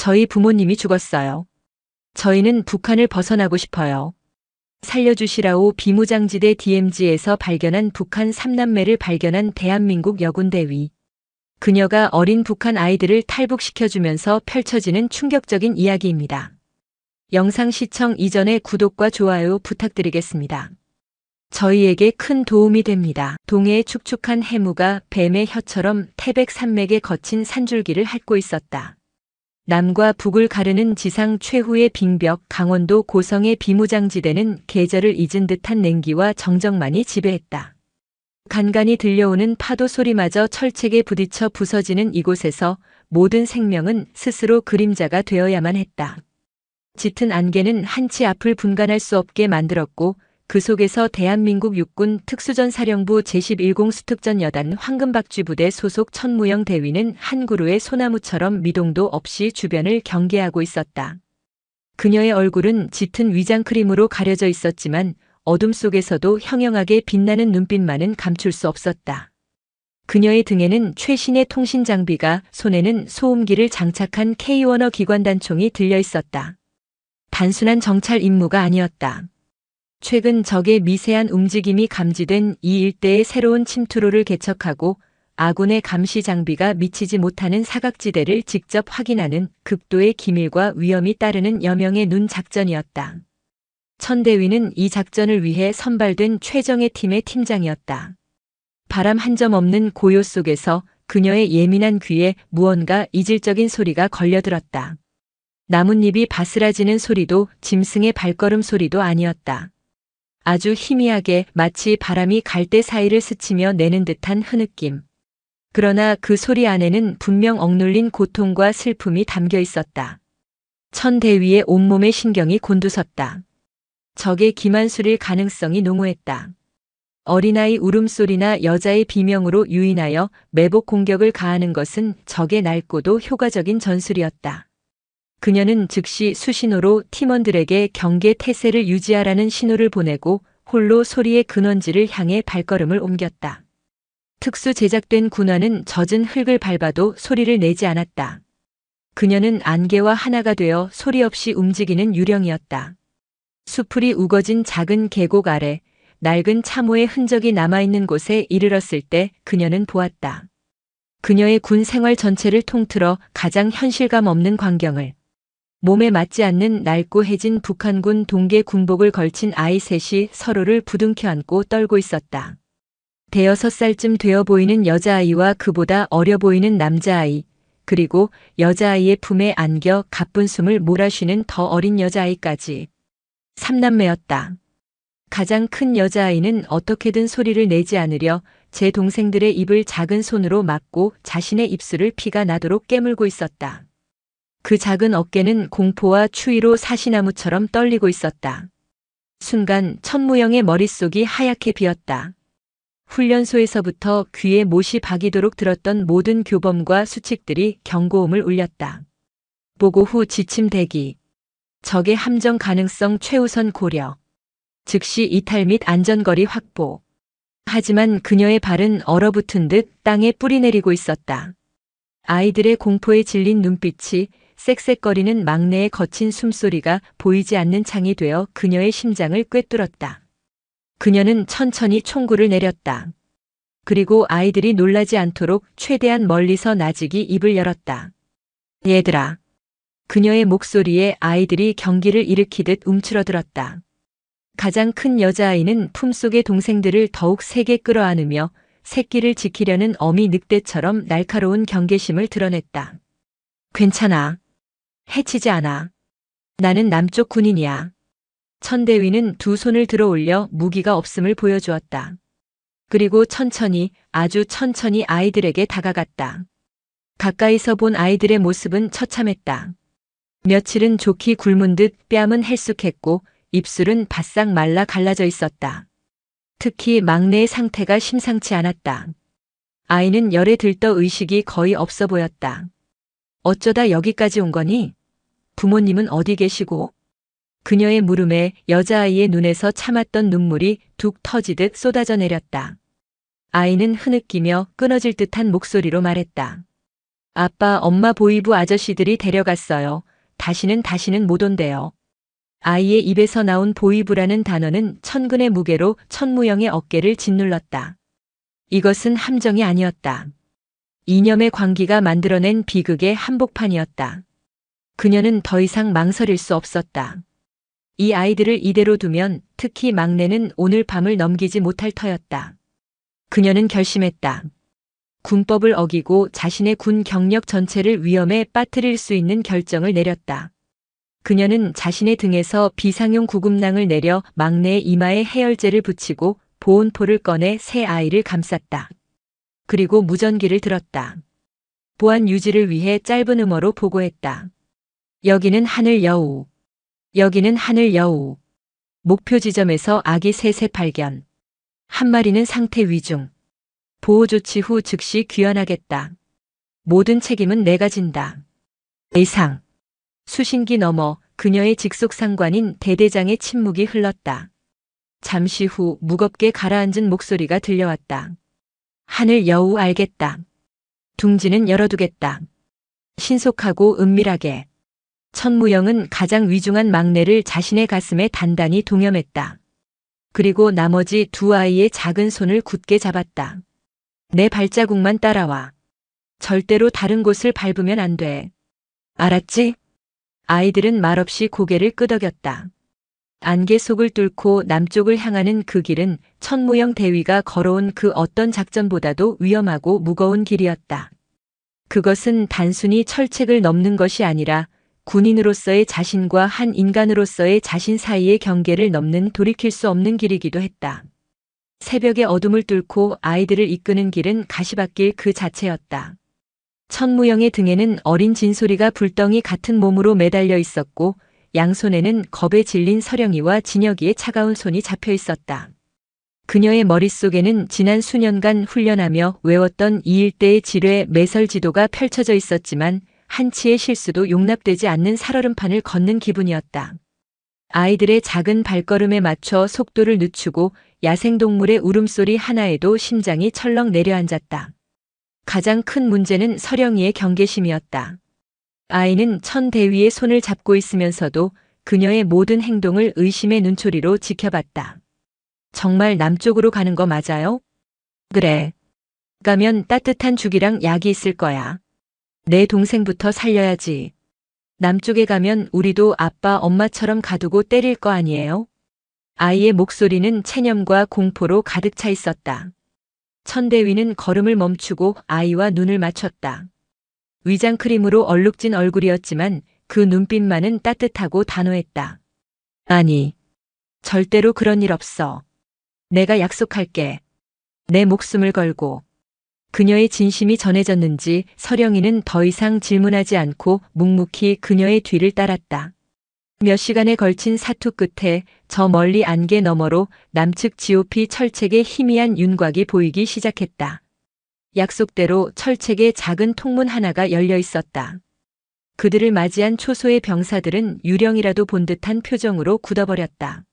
저희 부모님이 죽었어요. 저희는 북한을 벗어나고 싶어요. 살려주시라오. 비무장지대 DMZ에서 발견한 북한 3남매를 발견한 대한민국 여군대위. 그녀가 어린 북한 아이들을 탈북시켜주면서 펼쳐지는 충격적인 이야기입니다. 영상 시청 이전에 구독과 좋아요 부탁드리겠습니다. 저희에게 큰 도움이 됩니다. 동해의 축축한 해무가 뱀의 혀처럼 태백산맥에 거친 산줄기를 핥고 있었다. 남과 북을 가르는 지상 최후의 빙벽 강원도 고성의 비무장지대는 계절을 잊은 듯한 냉기와 정적만이 지배했다. 간간히 들려오는 파도 소리마저 철책에 부딪혀 부서지는 이곳에서 모든 생명은 스스로 그림자가 되어야만 했다. 짙은 안개는 한치 앞을 분간할 수 없게 만들었고 그 속에서 대한민국 육군 특수전사령부 제11공 수특전 여단 황금박쥐부대 소속 천무영 대위는 한 그루의 소나무처럼 미동도 없이 주변을 경계하고 있었다. 그녀의 얼굴은 짙은 위장크림으로 가려져 있었지만 어둠 속에서도 형형하게 빛나는 눈빛만은 감출 수 없었다. 그녀의 등에는 최신의 통신 장비가, 손에는 소음기를 장착한 K-원어 기관단총이 들려 있었다. 단순한 정찰 임무가 아니었다. 최근 적의 미세한 움직임이 감지된 이 일대의 새로운 침투로를 개척하고 아군의 감시 장비가 미치지 못하는 사각지대를 직접 확인하는 극도의 기밀과 위험이 따르는 여명의 눈 작전이었다. 천대위는 이 작전을 위해 선발된 최정예 팀의 팀장이었다. 바람 한 점 없는 고요 속에서 그녀의 예민한 귀에 무언가 이질적인 소리가 걸려들었다. 나뭇잎이 바스라지는 소리도 짐승의 발걸음 소리도 아니었다. 아주 희미하게 마치 바람이 갈대 사이를 스치며 내는 듯한 흐느낌. 그러나 그 소리 안에는 분명 억눌린 고통과 슬픔이 담겨 있었다. 천대위의 온몸의 신경이 곤두섰다. 적의 기만술일 가능성이 농후했다. 어린아이 울음소리나 여자의 비명으로 유인하여 매복 공격을 가하는 것은 적의 낡고도 효과적인 전술이었다. 그녀는 즉시 수신호로 팀원들에게 경계 태세를 유지하라는 신호를 보내고 홀로 소리의 근원지를 향해 발걸음을 옮겼다. 특수 제작된 군화는 젖은 흙을 밟아도 소리를 내지 않았다. 그녀는 안개와 하나가 되어 소리 없이 움직이는 유령이었다. 수풀이 우거진 작은 계곡 아래 낡은 참호의 흔적이 남아있는 곳에 이르렀을 때 그녀는 보았다. 그녀의 군 생활 전체를 통틀어 가장 현실감 없는 광경을. 몸에 맞지 않는 낡고 해진 북한군 동계 군복을 걸친 아이 셋이 서로를 부둥켜 안고 떨고 있었다. 대여섯 살쯤 되어 보이는 여자아이와 그보다 어려 보이는 남자아이, 그리고 여자아이의 품에 안겨 가쁜 숨을 몰아쉬는 더 어린 여자아이까지. 삼남매였다. 가장 큰 여자아이는 어떻게든 소리를 내지 않으려 제 동생들의 입을 작은 손으로 막고 자신의 입술을 피가 나도록 깨물고 있었다. 그 작은 어깨는 공포와 추위로 사시나무처럼 떨리고 있었다. 순간 천무영의 머릿속이 하얗게 비었다. 훈련소에서부터 귀에 못이 박이도록 들었던 모든 교범과 수칙들이 경고음을 울렸다. 보고 후 지침 대기. 적의 함정 가능성 최우선 고려. 즉시 이탈 및 안전거리 확보. 하지만 그녀의 발은 얼어붙은 듯 땅에 뿌리내리고 있었다. 아이들의 공포에 질린 눈빛이 쌕쌕거리는 막내의 거친 숨소리가 보이지 않는 창이 되어 그녀의 심장을 꿰뚫었다. 그녀는 천천히 총구를 내렸다. 그리고 아이들이 놀라지 않도록 최대한 멀리서 나직이 입을 열었다. 얘들아. 그녀의 목소리에 아이들이 경기를 일으키듯 움츠러들었다. 가장 큰 여자아이는 품속의 동생들을 더욱 세게 끌어안으며 새끼를 지키려는 어미 늑대처럼 날카로운 경계심을 드러냈다. 괜찮아. 해치지 않아. 나는 남쪽 군인이야. 천대위는 두 손을 들어 올려 무기가 없음을 보여주었다. 그리고 천천히, 아주 천천히 아이들에게 다가갔다. 가까이서 본 아이들의 모습은 처참했다. 며칠은 좋게 굶은 듯 뺨은 헬쑥했고 입술은 바싹 말라 갈라져 있었다. 특히 막내의 상태가 심상치 않았다. 아이는 열에 들떠 의식이 거의 없어 보였다. 어쩌다 여기까지 온 거니? 부모님은 어디 계시고? 그녀의 물음에 여자아이의 눈에서 참았던 눈물이 툭 터지듯 쏟아져 내렸다. 아이는 흐느끼며 끊어질 듯한 목소리로 말했다. 아빠, 엄마 보이부 아저씨들이 데려갔어요. 다시는 못 온대요. 아이의 입에서 나온 보이부라는 단어는 천근의 무게로 천무영의 어깨를 짓눌렀다. 이것은 함정이 아니었다. 이념의 광기가 만들어낸 비극의 한복판이었다. 그녀는 더 이상 망설일 수 없었다. 이 아이들을 이대로 두면 특히 막내는 오늘 밤을 넘기지 못할 터였다. 그녀는 결심했다. 군법을 어기고 자신의 군 경력 전체를 위험에 빠뜨릴 수 있는 결정을 내렸다. 그녀는 자신의 등에서 비상용 구급낭을 내려 막내의 이마에 해열제를 붙이고 보온포를 꺼내 새 아이를 감쌌다. 그리고 무전기를 들었다. 보안 유지를 위해 짧은 음어로 보고했다. 여기는 하늘 여우. 여기는 하늘 여우. 목표 지점에서 아기 셋의 발견. 한 마리는 상태 위중. 보호 조치 후 즉시 귀환하겠다. 모든 책임은 내가 진다. 이상. 수신기 너머 그녀의 직속상관인 대대장의 침묵이 흘렀다. 잠시 후 무겁게 가라앉은 목소리가 들려왔다. 하늘 여우 알겠다. 둥지는 열어두겠다. 신속하고 은밀하게. 천무영은 가장 위중한 막내를 자신의 가슴에 단단히 동여맸다. 그리고 나머지 두 아이의 작은 손을 굳게 잡았다. 내 발자국만 따라와. 절대로 다른 곳을 밟으면 안 돼. 알았지? 아이들은 말없이 고개를 끄덕였다. 안개 속을 뚫고 남쪽을 향하는 그 길은 천무영 대위가 걸어온 그 어떤 작전보다도 위험하고 무거운 길이었다. 그것은 단순히 철책을 넘는 것이 아니라 군인으로서의 자신과 한 인간으로서의 자신 사이의 경계를 넘는 돌이킬 수 없는 길이기도 했다. 새벽의 어둠을 뚫고 아이들을 이끄는 길은 가시밭길 그 자체였다. 천무영의 등에는 어린 진소리가 불덩이 같은 몸으로 매달려 있었고 양손에는 겁에 질린 서령이와 진혁이의 차가운 손이 잡혀 있었다. 그녀의 머릿속에는 지난 수년간 훈련하며 외웠던 이 일대의 지뢰 매설 지도가 펼쳐져 있었지만 한치의 실수도 용납되지 않는 살얼음판을 걷는 기분이었다. 아이들의 작은 발걸음에 맞춰 속도를 늦추고 야생동물의 울음소리 하나에도 심장이 철렁 내려앉았다. 가장 큰 문제는 서령이의 경계심이었다. 아이는 천대위의 손을 잡고 있으면서도 그녀의 모든 행동을 의심의 눈초리로 지켜봤다. 정말 남쪽으로 가는 거 맞아요? 그래. 가면 따뜻한 죽이랑 약이 있을 거야. 내 동생부터 살려야지. 남쪽에 가면 우리도 아빠 엄마처럼 가두고 때릴 거 아니에요? 아이의 목소리는 체념과 공포로 가득 차 있었다. 천대위는 걸음을 멈추고 아이와 눈을 맞췄다. 위장크림으로 얼룩진 얼굴이었지만 그 눈빛만은 따뜻하고 단호했다. 아니, 절대로 그런 일 없어. 내가 약속할게. 내 목숨을 걸고. 그녀의 진심이 전해졌는지 서령이는 더 이상 질문하지 않고 묵묵히 그녀의 뒤를 따랐다. 몇 시간에 걸친 사투 끝에 저 멀리 안개 너머로 남측 GOP 철책의 희미한 윤곽이 보이기 시작했다. 약속대로 철책의 작은 통문 하나가 열려 있었다. 그들을 맞이한 초소의 병사들은 유령이라도 본 듯한 표정으로 굳어버렸다.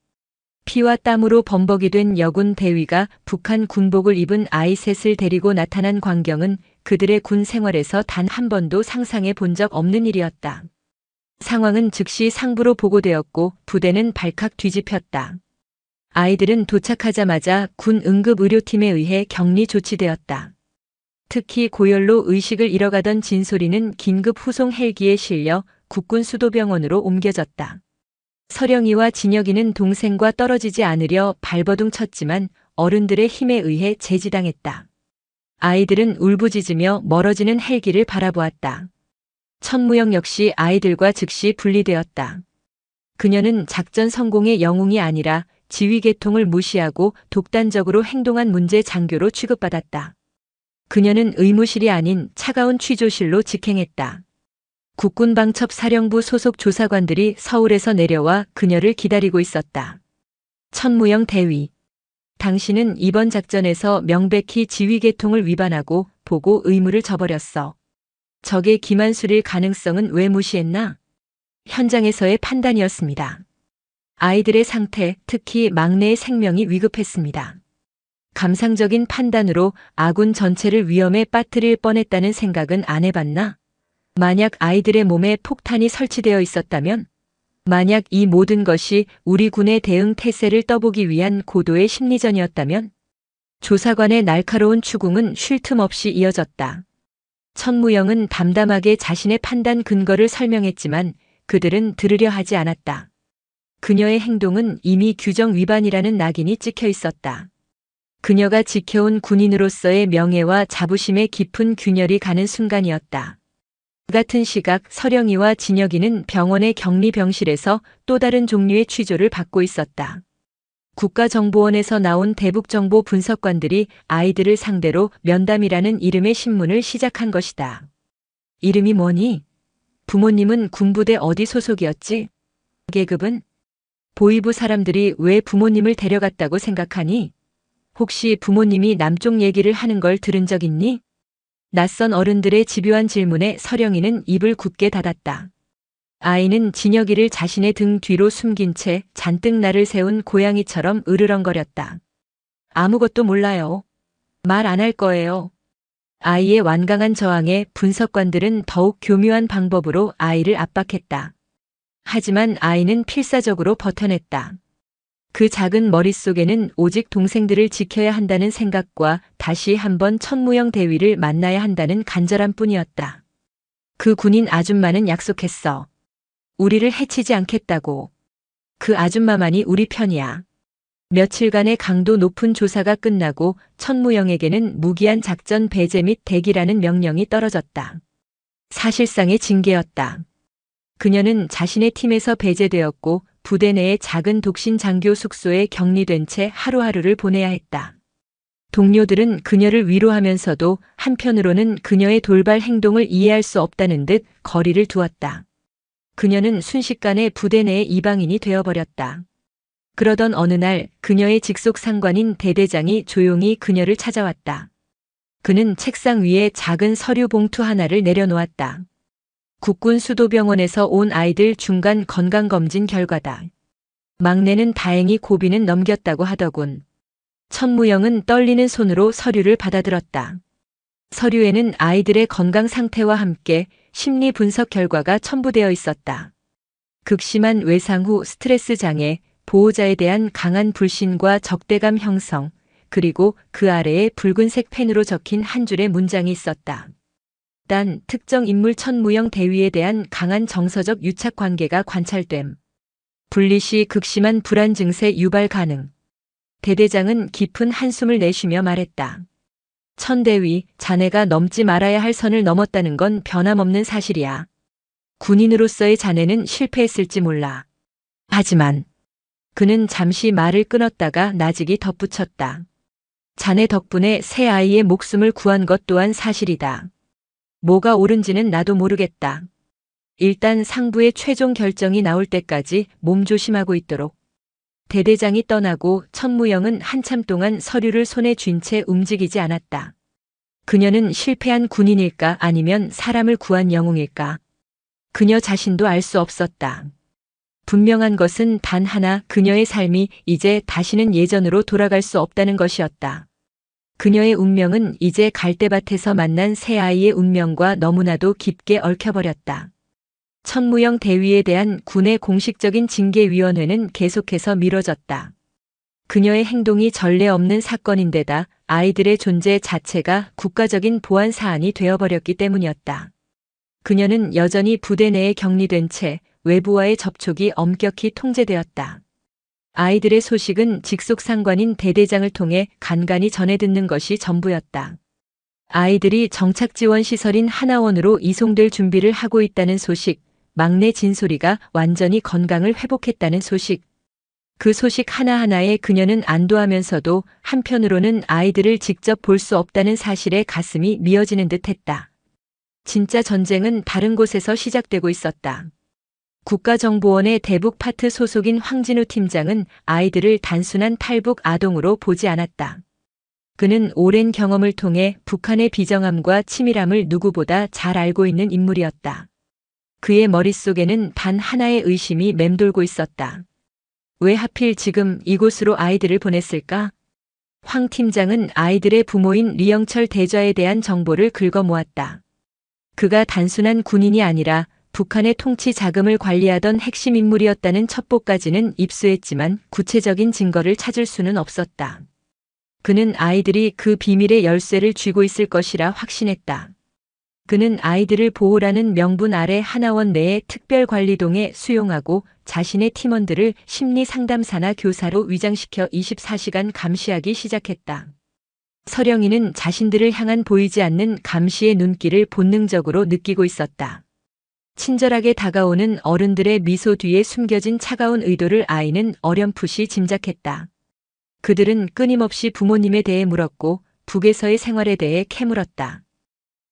피와 땀으로 범벅이 된 여군 대위가 북한 군복을 입은 아이 셋을 데리고 나타난 광경은 그들의 군 생활에서 단 한 번도 상상해 본 적 없는 일이었다. 상황은 즉시 상부로 보고되었고 부대는 발칵 뒤집혔다. 아이들은 도착하자마자 군 응급의료팀에 의해 격리 조치되었다. 특히 고열로 의식을 잃어가던 진소리는 긴급 후송 헬기에 실려 국군 수도병원으로 옮겨졌다. 서령이와 진혁이는 동생과 떨어지지 않으려 발버둥 쳤지만 어른들의 힘에 의해 제지당했다. 아이들은 울부짖으며 멀어지는 헬기를 바라보았다. 천무영 역시 아이들과 즉시 분리되었다. 그녀는 작전 성공의 영웅이 아니라 지휘 계통을 무시하고 독단적으로 행동한 문제 장교로 취급받았다. 그녀는 의무실이 아닌 차가운 취조실로 직행했다. 국군방첩사령부 소속 조사관들이 서울에서 내려와 그녀를 기다리고 있었다. 천무영 대위. 당신은 이번 작전에서 명백히 지휘 계통을 위반하고 보고 의무를 저버렸어. 적의 기만술일 가능성은 왜 무시했나? 현장에서의 판단이었습니다. 아이들의 상태, 특히 막내의 생명이 위급했습니다. 감상적인 판단으로 아군 전체를 위험에 빠뜨릴 뻔했다는 생각은 안 해봤나? 만약 아이들의 몸에 폭탄이 설치되어 있었다면? 만약 이 모든 것이 우리 군의 대응 태세를 떠보기 위한 고도의 심리전이었다면? 조사관의 날카로운 추궁은 쉴 틈 없이 이어졌다. 천무영은 담담하게 자신의 판단 근거를 설명했지만 그들은 들으려 하지 않았다. 그녀의 행동은 이미 규정 위반이라는 낙인이 찍혀 있었다. 그녀가 지켜온 군인으로서의 명예와 자부심에 깊은 균열이 가는 순간이었다. 같은 시각 서령이와 진혁이는 병원의 격리병실에서 또 다른 종류의 취조를 받고 있었다. 국가정보원에서 나온 대북정보 분석관들이 아이들을 상대로 면담이라는 이름의 신문을 시작한 것이다. 이름이 뭐니? 부모님은 군부대 어디 소속이었지? 계급은? 보위부 사람들이 왜 부모님을 데려갔다고 생각하니? 혹시 부모님이 남쪽 얘기를 하는 걸 들은 적 있니? 낯선 어른들의 집요한 질문에 서령이는 입을 굳게 닫았다. 아이는 진혁이를 자신의 등 뒤로 숨긴 채 잔뜩 날을 세운 고양이처럼 으르렁거렸다. 아무것도 몰라요. 말 안 할 거예요. 아이의 완강한 저항에 분석관들은 더욱 교묘한 방법으로 아이를 압박했다. 하지만 아이는 필사적으로 버텨냈다. 그 작은 머릿속에는 오직 동생들을 지켜야 한다는 생각과 다시 한번 천무영 대위를 만나야 한다는 간절함 뿐이었다. 그 군인 아줌마는 약속했어. 우리를 해치지 않겠다고. 그 아줌마만이 우리 편이야. 며칠간의 강도 높은 조사가 끝나고 천무영에게는 무기한 작전 배제 및 대기라는 명령이 떨어졌다. 사실상의 징계였다. 그녀는 자신의 팀에서 배제되었고 부대 내의 작은 독신 장교 숙소에 격리된 채 하루하루를 보내야 했다. 동료들은 그녀를 위로하면서도 한편으로는 그녀의 돌발 행동을 이해할 수 없다는 듯 거리를 두었다. 그녀는 순식간에 부대 내의 이방인이 되어버렸다. 그러던 어느 날 그녀의 직속 상관인 대대장이 조용히 그녀를 찾아왔다. 그는 책상 위에 작은 서류 봉투 하나를 내려놓았다. 국군 수도병원에서 온 아이들 중간 건강검진 결과다. 막내는 다행히 고비는 넘겼다고 하더군. 천무영은 떨리는 손으로 서류를 받아들었다. 서류에는 아이들의 건강 상태와 함께 심리 분석 결과가 첨부되어 있었다. 극심한 외상 후 스트레스 장애, 보호자에 대한 강한 불신과 적대감 형성, 그리고 그 아래에 붉은색 펜으로 적힌 한 줄의 문장이 있었다. 단 특정 인물 천무영 대위에 대한 강한 정서적 유착 관계가 관찰됨. 분리 시 극심한 불안 증세 유발 가능. 대대장은 깊은 한숨을 내쉬며 말했다. 천대위, 자네가 넘지 말아야 할 선을 넘었다는 건 변함없는 사실이야. 군인으로서의 자네는 실패했을지 몰라. 하지만 그는 잠시 말을 끊었다가 나직이 덧붙였다. 자네 덕분에 새 아이의 목숨을 구한 것 또한 사실이다. 뭐가 옳은지는 나도 모르겠다. 일단 상부의 최종 결정이 나올 때까지 몸조심하고 있도록. 대대장이 떠나고 천무영은 한참 동안 서류를 손에 쥔 채 움직이지 않았다. 그녀는 실패한 군인일까 아니면 사람을 구한 영웅일까? 그녀 자신도 알 수 없었다. 분명한 것은 단 하나, 그녀의 삶이 이제 다시는 예전으로 돌아갈 수 없다는 것이었다. 그녀의 운명은 이제 갈대밭에서 만난 새 아이의 운명과 너무나도 깊게 얽혀버렸다. 천무영 대위에 대한 군의 공식적인 징계위원회는 계속해서 미뤄졌다. 그녀의 행동이 전례 없는 사건인데다 아이들의 존재 자체가 국가적인 보안 사안이 되어버렸기 때문이었다. 그녀는 여전히 부대 내에 격리된 채 외부와의 접촉이 엄격히 통제되었다. 아이들의 소식은 직속 상관인 대대장을 통해 간간히 전해 듣는 것이 전부였다. 아이들이 정착 지원 시설인 하나원으로 이송될 준비를 하고 있다는 소식, 막내 진소리가 완전히 건강을 회복했다는 소식. 그 소식 하나하나에 그녀는 안도하면서도 한편으로는 아이들을 직접 볼 수 없다는 사실에 가슴이 미어지는 듯했다. 진짜 전쟁은 다른 곳에서 시작되고 있었다. 국가정보원의 대북 파트 소속인 황진우 팀장은 아이들을 단순한 탈북 아동으로 보지 않았다. 그는 오랜 경험을 통해 북한의 비정함과 치밀함을 누구보다 잘 알고 있는 인물이었다. 그의 머릿속에는 단 하나의 의심이 맴돌고 있었다. 왜 하필 지금 이곳으로 아이들을 보냈을까? 황 팀장은 아이들의 부모인 리영철 대좌에 대한 정보를 긁어 모았다. 그가 단순한 군인이 아니라 북한의 통치 자금을 관리하던 핵심 인물이었다는 첩보까지는 입수했지만 구체적인 증거를 찾을 수는 없었다. 그는 아이들이 그 비밀의 열쇠를 쥐고 있을 것이라 확신했다. 그는 아이들을 보호라는 명분 아래 하나원 내의 특별관리동에 수용하고 자신의 팀원들을 심리상담사나 교사로 위장시켜 24시간 감시하기 시작했다. 서령이는 자신들을 향한 보이지 않는 감시의 눈길을 본능적으로 느끼고 있었다. 친절하게 다가오는 어른들의 미소 뒤에 숨겨진 차가운 의도를 아이는 어렴풋이 짐작했다. 그들은 끊임없이 부모님에 대해 물었고 북에서의 생활에 대해 캐물었다.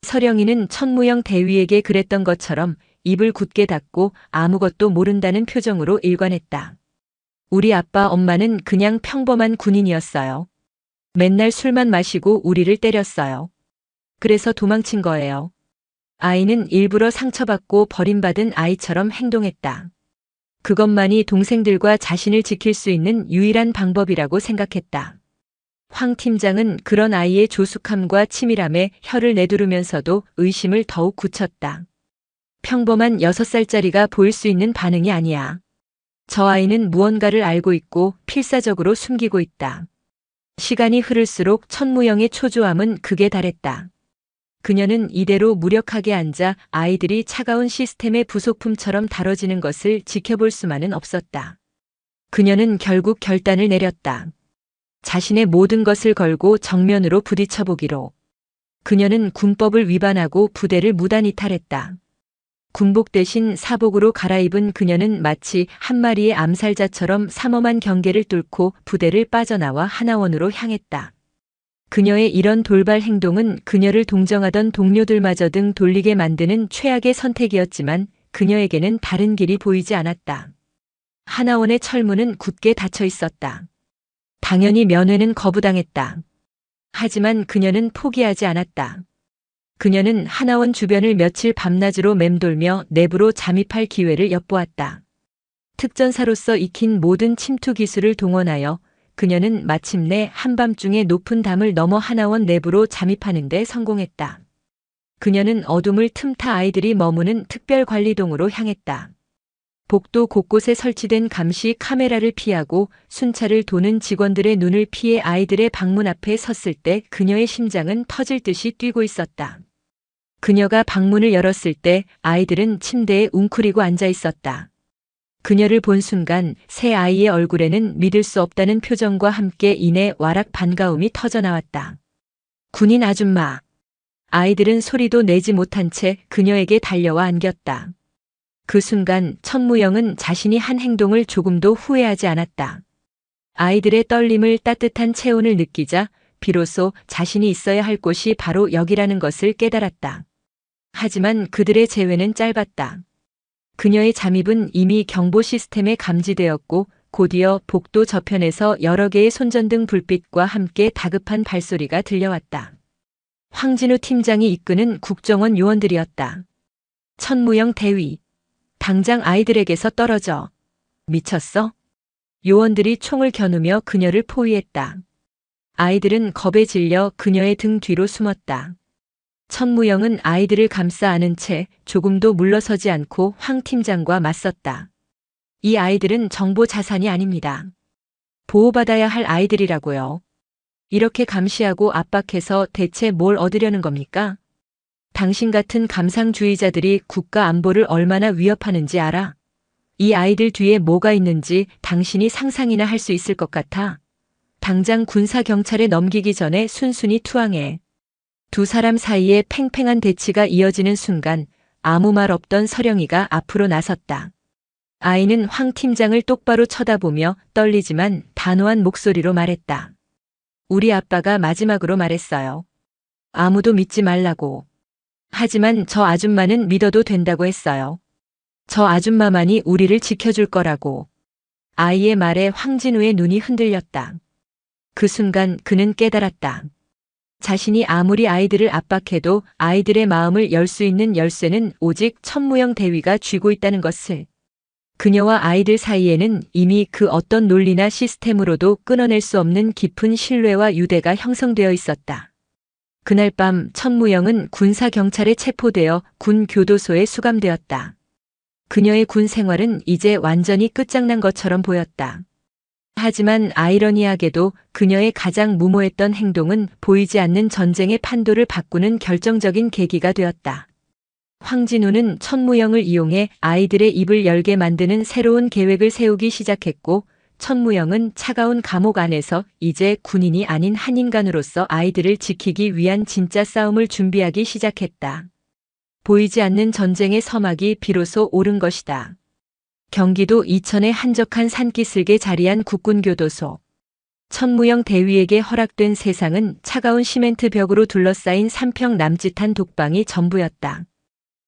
서령이는 천무영 대위에게 그랬던 것처럼 입을 굳게 닫고 아무것도 모른다는 표정으로 일관했다. 우리 아빠 엄마는 그냥 평범한 군인이었어요. 맨날 술만 마시고 우리를 때렸어요. 그래서 도망친 거예요. 아이는 일부러 상처받고 버림받은 아이처럼 행동했다. 그것만이 동생들과 자신을 지킬 수 있는 유일한 방법이라고 생각했다. 황 팀장은 그런 아이의 조숙함과 치밀함에 혀를 내두르면서도 의심을 더욱 굳혔다. 평범한 6살짜리가 보일 수 있는 반응이 아니야. 저 아이는 무언가를 알고 있고 필사적으로 숨기고 있다. 시간이 흐를수록 천무영의 초조함은 극에 달했다. 그녀는 이대로 무력하게 앉아 아이들이 차가운 시스템의 부속품처럼 다뤄지는 것을 지켜볼 수만은 없었다. 그녀는 결국 결단을 내렸다. 자신의 모든 것을 걸고 정면으로 부딪혀보기로. 그녀는 군법을 위반하고 부대를 무단 이탈했다. 군복 대신 사복으로 갈아입은 그녀는 마치 한 마리의 암살자처럼 삼엄한 경계를 뚫고 부대를 빠져나와 하나원으로 향했다. 그녀의 이런 돌발 행동은 그녀를 동정하던 동료들마저 등 돌리게 만드는 최악의 선택이었지만 그녀에게는 다른 길이 보이지 않았다. 하나원의 철문은 굳게 닫혀 있었다. 당연히 면회는 거부당했다. 하지만 그녀는 포기하지 않았다. 그녀는 하나원 주변을 며칠 밤낮으로 맴돌며 내부로 잠입할 기회를 엿보았다. 특전사로서 익힌 모든 침투 기술을 동원하여 그녀는 마침내 한밤중에 높은 담을 넘어 하나원 내부로 잠입하는 데 성공했다. 그녀는 어둠을 틈타 아이들이 머무는 특별관리동으로 향했다. 복도 곳곳에 설치된 감시 카메라를 피하고 순찰을 도는 직원들의 눈을 피해 아이들의 방문 앞에 섰을 때 그녀의 심장은 터질 듯이 뛰고 있었다. 그녀가 방문을 열었을 때 아이들은 침대에 웅크리고 앉아 있었다. 그녀를 본 순간 새 아이의 얼굴에는 믿을 수 없다는 표정과 함께 이내 와락 반가움이 터져나왔다. 군인 아줌마. 아이들은 소리도 내지 못한 채 그녀에게 달려와 안겼다. 그 순간 천무영은 자신이 한 행동을 조금도 후회하지 않았다. 아이들의 떨림을 따뜻한 체온을 느끼자 비로소 자신이 있어야 할 곳이 바로 여기라는 것을 깨달았다. 하지만 그들의 재회는 짧았다. 그녀의 잠입은 이미 경보 시스템에 감지되었고 곧이어 복도 저편에서 여러 개의 손전등 불빛과 함께 다급한 발소리가 들려왔다. 황진우 팀장이 이끄는 국정원 요원들이었다. 천무영 대위. 당장 아이들에게서 떨어져. 미쳤어? 요원들이 총을 겨누며 그녀를 포위했다. 아이들은 겁에 질려 그녀의 등 뒤로 숨었다. 천무영은 아이들을 감싸 안은 채 조금도 물러서지 않고 황 팀장과 맞섰다. 이 아이들은 정보 자산이 아닙니다. 보호받아야 할 아이들이라고요. 이렇게 감시하고 압박해서 대체 뭘 얻으려는 겁니까? 당신 같은 감상주의자들이 국가 안보를 얼마나 위협하는지 알아? 이 아이들 뒤에 뭐가 있는지 당신이 상상이나 할 수 있을 것 같아. 당장 군사경찰에 넘기기 전에 순순히 투항해. 두 사람 사이에 팽팽한 대치가 이어지는 순간 아무 말 없던 서령이가 앞으로 나섰다. 아이는 황 팀장을 똑바로 쳐다보며 떨리지만 단호한 목소리로 말했다. 우리 아빠가 마지막으로 말했어요. 아무도 믿지 말라고. 하지만 저 아줌마는 믿어도 된다고 했어요. 저 아줌마만이 우리를 지켜줄 거라고. 아이의 말에 황진우의 눈이 흔들렸다. 그 순간 그는 깨달았다. 자신이 아무리 아이들을 압박해도 아이들의 마음을 열 수 있는 열쇠는 오직 천무영 대위가 쥐고 있다는 것을. 그녀와 아이들 사이에는 이미 그 어떤 논리나 시스템으로도 끊어낼 수 없는 깊은 신뢰와 유대가 형성되어 있었다. 그날 밤 천무영은 군사경찰에 체포되어 군 교도소에 수감되었다. 그녀의 군 생활은 이제 완전히 끝장난 것처럼 보였다. 하지만 아이러니하게도 그녀의 가장 무모했던 행동은 보이지 않는 전쟁의 판도를 바꾸는 결정적인 계기가 되었다. 황진우는 천무영을 이용해 아이들의 입을 열게 만드는 새로운 계획을 세우기 시작했고, 천무영은 차가운 감옥 안에서 이제 군인이 아닌 한 인간으로서 아이들을 지키기 위한 진짜 싸움을 준비하기 시작했다. 보이지 않는 전쟁의 서막이 비로소 오른 것이다. 경기도 이천의 한적한 산기슭에 자리한 국군교도소. 천무영 대위에게 허락된 세상은 차가운 시멘트 벽으로 둘러싸인 3평 남짓한 독방이 전부였다.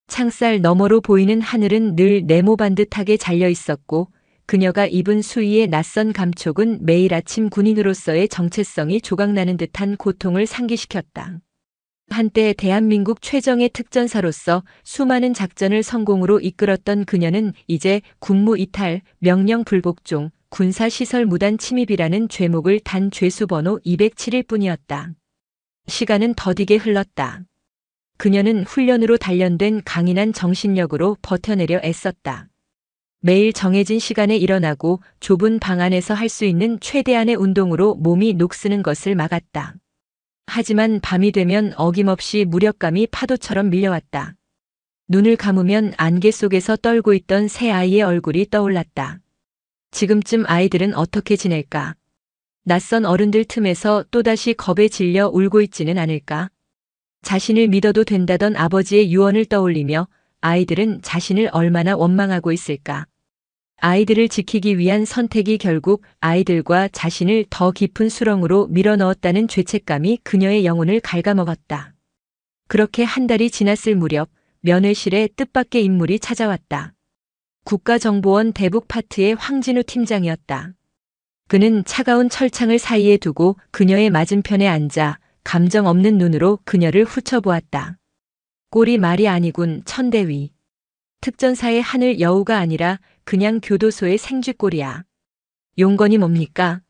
창살 너머로 보이는 하늘은 늘 네모반듯하게 잘려 있었고, 그녀가 입은 수의의 낯선 감촉은 매일 아침 군인으로서의 정체성이 조각나는 듯한 고통을 상기시켰다. 한때 대한민국 최정예 특전사로서 수많은 작전을 성공으로 이끌었던 그녀는 이제 군무 이탈, 명령 불복종, 군사시설 무단 침입이라는 죄목을 단 죄수번호 207일 뿐이었다. 시간은 더디게 흘렀다. 그녀는 훈련으로 단련된 강인한 정신력으로 버텨내려 애썼다. 매일 정해진 시간에 일어나고 좁은 방 안에서 할 수 있는 최대한의 운동으로 몸이 녹쓰는 것을 막았다. 하지만 밤이 되면 어김없이 무력감이 파도처럼 밀려왔다. 눈을 감으면 안개 속에서 떨고 있던 새 아이의 얼굴이 떠올랐다. 지금쯤 아이들은 어떻게 지낼까? 낯선 어른들 틈에서 또다시 겁에 질려 울고 있지는 않을까? 자신을 믿어도 된다던 아버지의 유언을 떠올리며 아이들은 자신을 얼마나 원망하고 있을까? 아이들을 지키기 위한 선택이 결국 아이들과 자신을 더 깊은 수렁으로 밀어넣었다는 죄책감이 그녀의 영혼을 갉아먹었다. 그렇게 한 달이 지났을 무렵 면회실에 뜻밖의 인물이 찾아왔다. 국가정보원 대북파트의 황진우 팀장이었다. 그는 차가운 철창을 사이에 두고 그녀의 맞은편에 앉아 감정 없는 눈으로 그녀를 훑어보았다. 꼴이 말이 아니군, 천대위. 특전사의 하늘 여우가 아니라 그냥 교도소의 생쥐꼴이야. 용건이 뭡니까?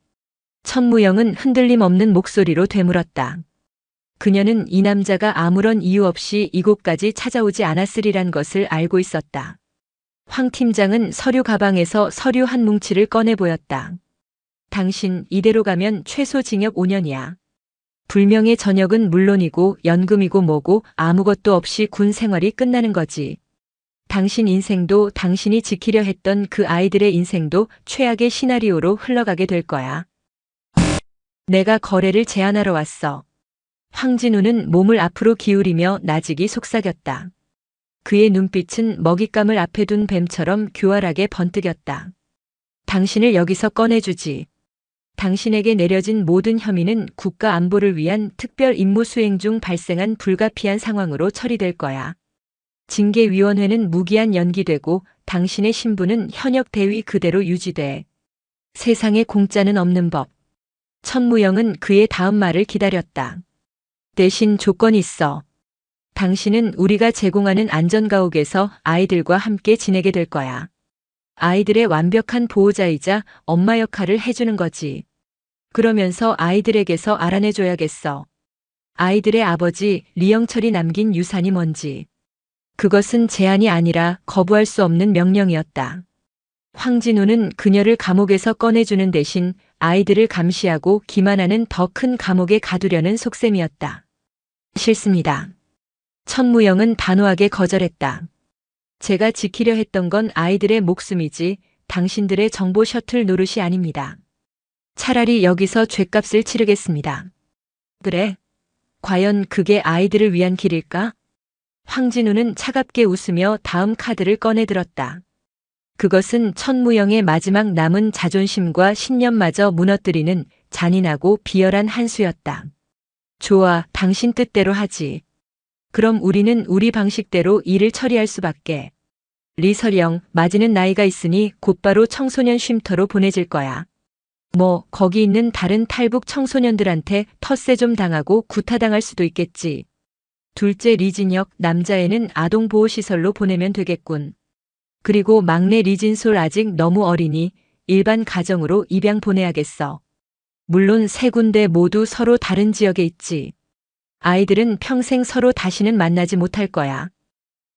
천무영은 흔들림 없는 목소리로 되물었다. 그녀는 이 남자가 아무런 이유 없이 이곳까지 찾아오지 않았으리란 것을 알고 있었다. 황 팀장은 서류 가방에서 서류 한 뭉치를 꺼내 보였다. 당신 이대로 가면 최소 징역 5년이야. 불명예 전역은 물론이고 연금이고 뭐고 아무것도 없이 군 생활이 끝나는 거지. 당신 인생도 당신이 지키려 했던 그 아이들의 인생도 최악의 시나리오로 흘러가게 될 거야. 내가 거래를 제안하러 왔어. 황진우는 몸을 앞으로 기울이며 나직이 속삭였다. 그의 눈빛은 먹잇감을 앞에 둔 뱀처럼 교활하게 번뜩였다. 당신을 여기서 꺼내주지. 당신에게 내려진 모든 혐의는 국가 안보를 위한 특별 임무 수행 중 발생한 불가피한 상황으로 처리될 거야. 징계위원회는 무기한 연기되고 당신의 신분은 현역 대위 그대로 유지돼. 세상에 공짜는 없는 법. 천무영은 그의 다음 말을 기다렸다. 대신 조건이 있어. 당신은 우리가 제공하는 안전가옥에서 아이들과 함께 지내게 될 거야. 아이들의 완벽한 보호자이자 엄마 역할을 해주는 거지. 그러면서 아이들에게서 알아내줘야겠어. 아이들의 아버지 리영철이 남긴 유산이 뭔지. 그것은 제안이 아니라 거부할 수 없는 명령이었다. 황진우는 그녀를 감옥에서 꺼내주는 대신 아이들을 감시하고 기만하는 더 큰 감옥에 가두려는 속셈이었다. 싫습니다. 천무영은 단호하게 거절했다. 제가 지키려 했던 건 아이들의 목숨이지 당신들의 정보 셔틀 노릇이 아닙니다. 차라리 여기서 죗값을 치르겠습니다. 그래? 과연 그게 아이들을 위한 길일까? 황진우는 차갑게 웃으며 다음 카드를 꺼내들었다. 그것은 천무영의 마지막 남은 자존심과 신념마저 무너뜨리는 잔인하고 비열한 한 수였다. 좋아, 당신 뜻대로 하지. 그럼 우리는 우리 방식대로 일을 처리할 수밖에. 리설영, 맞이는 나이가 있으니 곧바로 청소년 쉼터로 보내질 거야. 뭐 거기 있는 다른 탈북 청소년들한테 텃세 좀 당하고 구타당할 수도 있겠지. 둘째 리진혁, 남자애는 아동보호시설로 보내면 되겠군. 그리고 막내 리진솔 아직 너무 어리니 일반 가정으로 입양 보내야겠어. 물론 세 군데 모두 서로 다른 지역에 있지. 아이들은 평생 서로 다시는 만나지 못할 거야.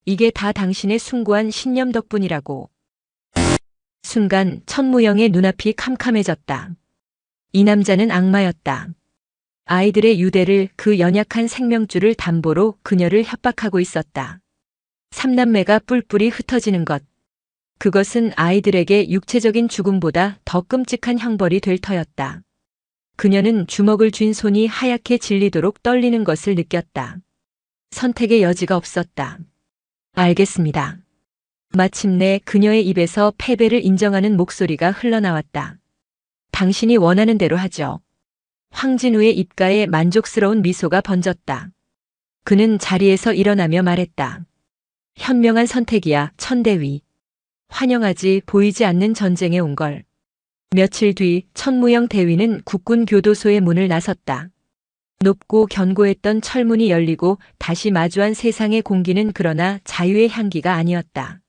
이게 다 당신의 숭고한 신념 덕분이라고. 순간 천무영의 눈앞이 캄캄해졌다. 이 남자는 악마였다. 아이들의 유대를, 그 연약한 생명줄을 담보로 그녀를 협박하고 있었다. 삼남매가 뿔뿔이 흩어지는 것. 그것은 아이들에게 육체적인 죽음보다 더 끔찍한 형벌이 될 터였다. 그녀는 주먹을 쥔 손이 하얗게 질리도록 떨리는 것을 느꼈다. 선택의 여지가 없었다. 알겠습니다. 마침내 그녀의 입에서 패배를 인정하는 목소리가 흘러나왔다. 당신이 원하는 대로 하죠. 황진우의 입가에 만족스러운 미소가 번졌다. 그는 자리에서 일어나며 말했다. 현명한 선택이야, 천대위. 환영하지, 보이지 않는 전쟁에 온 걸. 며칠 뒤 천무영 대위는 국군 교도소의 문을 나섰다. 높고 견고했던 철문이 열리고 다시 마주한 세상의 공기는 그러나 자유의 향기가 아니었다.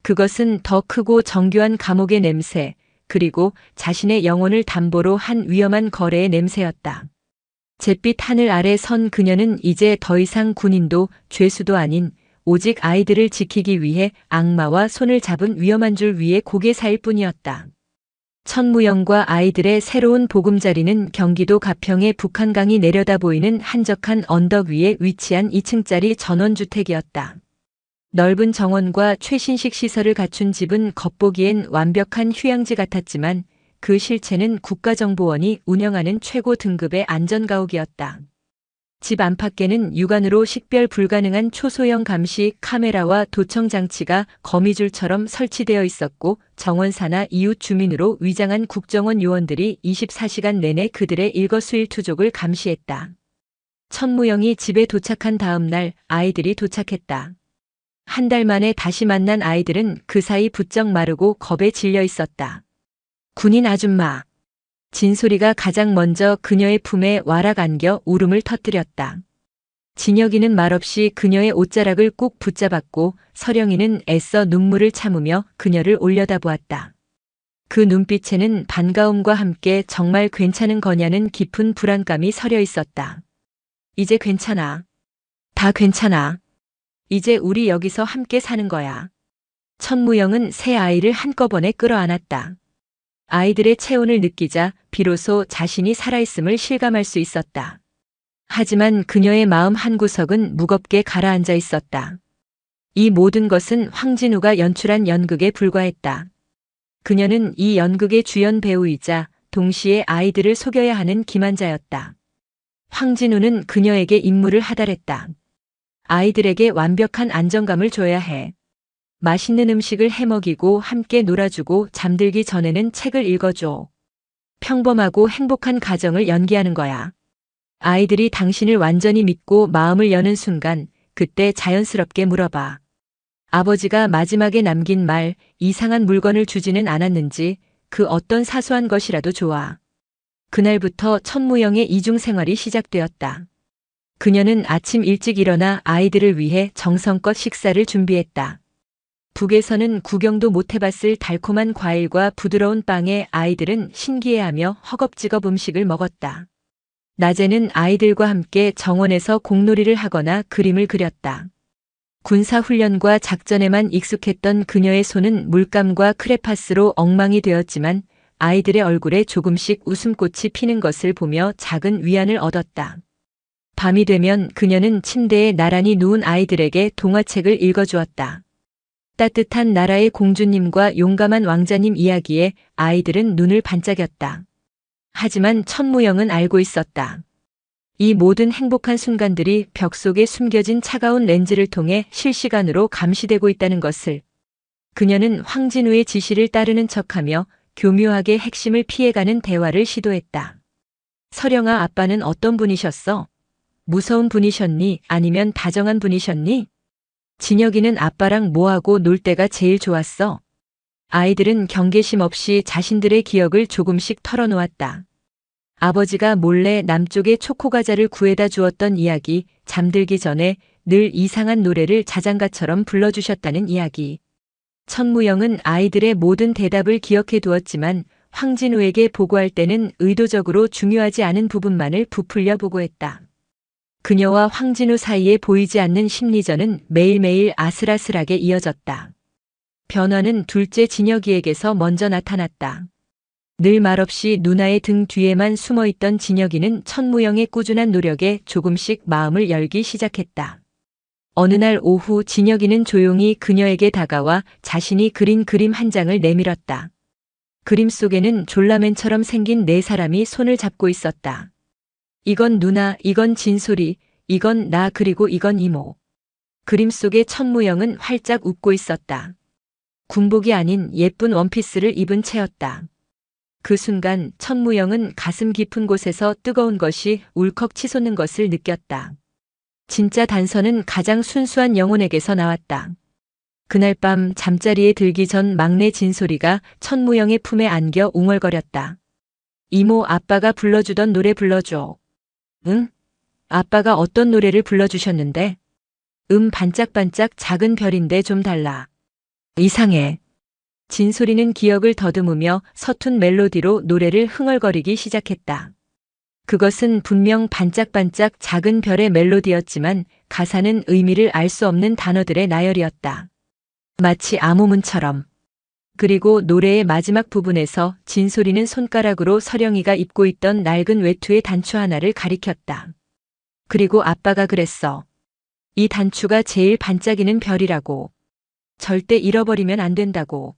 그것은 더 크고 정교한 감옥의 냄새, 그리고 자신의 영혼을 담보로 한 위험한 거래의 냄새였다. 잿빛 하늘 아래 선 그녀는 이제 더 이상 군인도 죄수도 아닌 오직 아이들을 지키기 위해 악마와 손을 잡은 위험한 줄 위에 고개 사일 뿐이었다. 천무영과 아이들의 새로운 보금자리는 경기도 가평의 북한강이 내려다 보이는 한적한 언덕 위에 위치한 2층짜리 전원주택이었다. 넓은 정원과 최신식 시설을 갖춘 집은 겉보기엔 완벽한 휴양지 같았지만 그 실체는 국가정보원이 운영하는 최고 등급의 안전가옥이었다. 집 안팎에는 육안으로 식별 불가능한 초소형 감시 카메라와 도청 장치가 거미줄처럼 설치되어 있었고 정원 산하 이웃 주민으로 위장한 국정원 요원들이 24시간 내내 그들의 일거수일투족을 감시했다. 천무영이 집에 도착한 다음 날 아이들이 도착했다. 한 달 만에 다시 만난 아이들은 그 사이 부쩍 마르고 겁에 질려 있었다. 군인 아줌마. 진소리가 가장 먼저 그녀의 품에 와락 안겨 울음을 터뜨렸다. 진혁이는 말없이 그녀의 옷자락을 꾹 붙잡았고 서령이는 애써 눈물을 참으며 그녀를 올려다보았다. 그 눈빛에는 반가움과 함께 정말 괜찮은 거냐는 깊은 불안감이 서려 있었다. 이제 괜찮아. 다 괜찮아. 이제 우리 여기서 함께 사는 거야. 천무영은 새 아이를 한꺼번에 끌어안았다. 아이들의 체온을 느끼자 비로소 자신이 살아있음을 실감할 수 있었다. 하지만 그녀의 마음 한구석은 무겁게 가라앉아 있었다. 이 모든 것은 황진우가 연출한 연극에 불과했다. 그녀는 이 연극의 주연 배우이자 동시에 아이들을 속여야 하는 기만자였다. 황진우는 그녀에게 임무를 하달했다. 아이들에게 완벽한 안정감을 줘야 해. 맛있는 음식을 해먹이고 함께 놀아주고 잠들기 전에는 책을 읽어줘. 평범하고 행복한 가정을 연기하는 거야. 아이들이 당신을 완전히 믿고 마음을 여는 순간 그때 자연스럽게 물어봐. 아버지가 마지막에 남긴 말, 이상한 물건을 주지는 않았는지 그 어떤 사소한 것이라도 좋아. 그날부터 천무영의 이중 생활이 시작되었다. 그녀는 아침 일찍 일어나 아이들을 위해 정성껏 식사를 준비했다. 북에서는 구경도 못 해봤을 달콤한 과일과 부드러운 빵에 아이들은 신기해하며 허겁지겁 음식을 먹었다. 낮에는 아이들과 함께 정원에서 공놀이를 하거나 그림을 그렸다. 군사훈련과 작전에만 익숙했던 그녀의 손은 물감과 크레파스로 엉망이 되었지만 아이들의 얼굴에 조금씩 웃음꽃이 피는 것을 보며 작은 위안을 얻었다. 밤이 되면 그녀는 침대에 나란히 누운 아이들에게 동화책을 읽어주었다. 따뜻한 나라의 공주님과 용감한 왕자님 이야기에 아이들은 눈을 반짝였다. 하지만 천무영은 알고 있었다. 이 모든 행복한 순간들이 벽 속에 숨겨진 차가운 렌즈를 통해 실시간으로 감시되고 있다는 것을. 그녀는 황진우의 지시를 따르는 척하며 교묘하게 핵심을 피해가는 대화를 시도했다. 서령아, 아빠는 어떤 분이셨어? 무서운 분이셨니? 아니면 다정한 분이셨니? 진혁이는 아빠랑 뭐하고 놀 때가 제일 좋았어? 아이들은 경계심 없이 자신들의 기억을 조금씩 털어놓았다. 아버지가 몰래 남쪽에 초코과자를 구해다 주었던 이야기, 잠들기 전에 늘 이상한 노래를 자장가처럼 불러주셨다는 이야기. 천무영은 아이들의 모든 대답을 기억해 두었지만 황진우에게 보고할 때는 의도적으로 중요하지 않은 부분만을 부풀려 보고했다. 그녀와 황진우 사이에 보이지 않는 심리전은 매일매일 아슬아슬하게 이어졌다. 변화는 둘째 진혁이에게서 먼저 나타났다. 늘 말없이 누나의 등 뒤에만 숨어있던 진혁이는 천무영의 꾸준한 노력에 조금씩 마음을 열기 시작했다. 어느 날 오후 진혁이는 조용히 그녀에게 다가와 자신이 그린 그림 한 장을 내밀었다. 그림 속에는 졸라맨처럼 생긴 네 사람이 손을 잡고 있었다. 이건 누나, 이건 진솔이, 이건 나 그리고 이건 이모. 그림 속의 천무영은 활짝 웃고 있었다. 군복이 아닌 예쁜 원피스를 입은 채였다. 그 순간 천무영은 가슴 깊은 곳에서 뜨거운 것이 울컥 치솟는 것을 느꼈다. 진짜 단서는 가장 순수한 영혼에게서 나왔다. 그날 밤 잠자리에 들기 전 막내 진솔이가 천무영의 품에 안겨 웅얼거렸다. 이모, 아빠가 불러주던 노래 불러줘. 응? 아빠가 어떤 노래를 불러주셨는데? 반짝반짝 작은 별인데 좀 달라. 이상해. 진솔이는 기억을 더듬으며 서툰 멜로디로 노래를 흥얼거리기 시작했다. 그것은 분명 반짝반짝 작은 별의 멜로디였지만 가사는 의미를 알 수 없는 단어들의 나열이었다. 마치 암호문처럼. 그리고 노래의 마지막 부분에서 진솔이는 손가락으로 서령이가 입고 있던 낡은 외투의 단추 하나를 가리켰다. 그리고 아빠가 그랬어. 이 단추가 제일 반짝이는 별이라고. 절대 잃어버리면 안 된다고.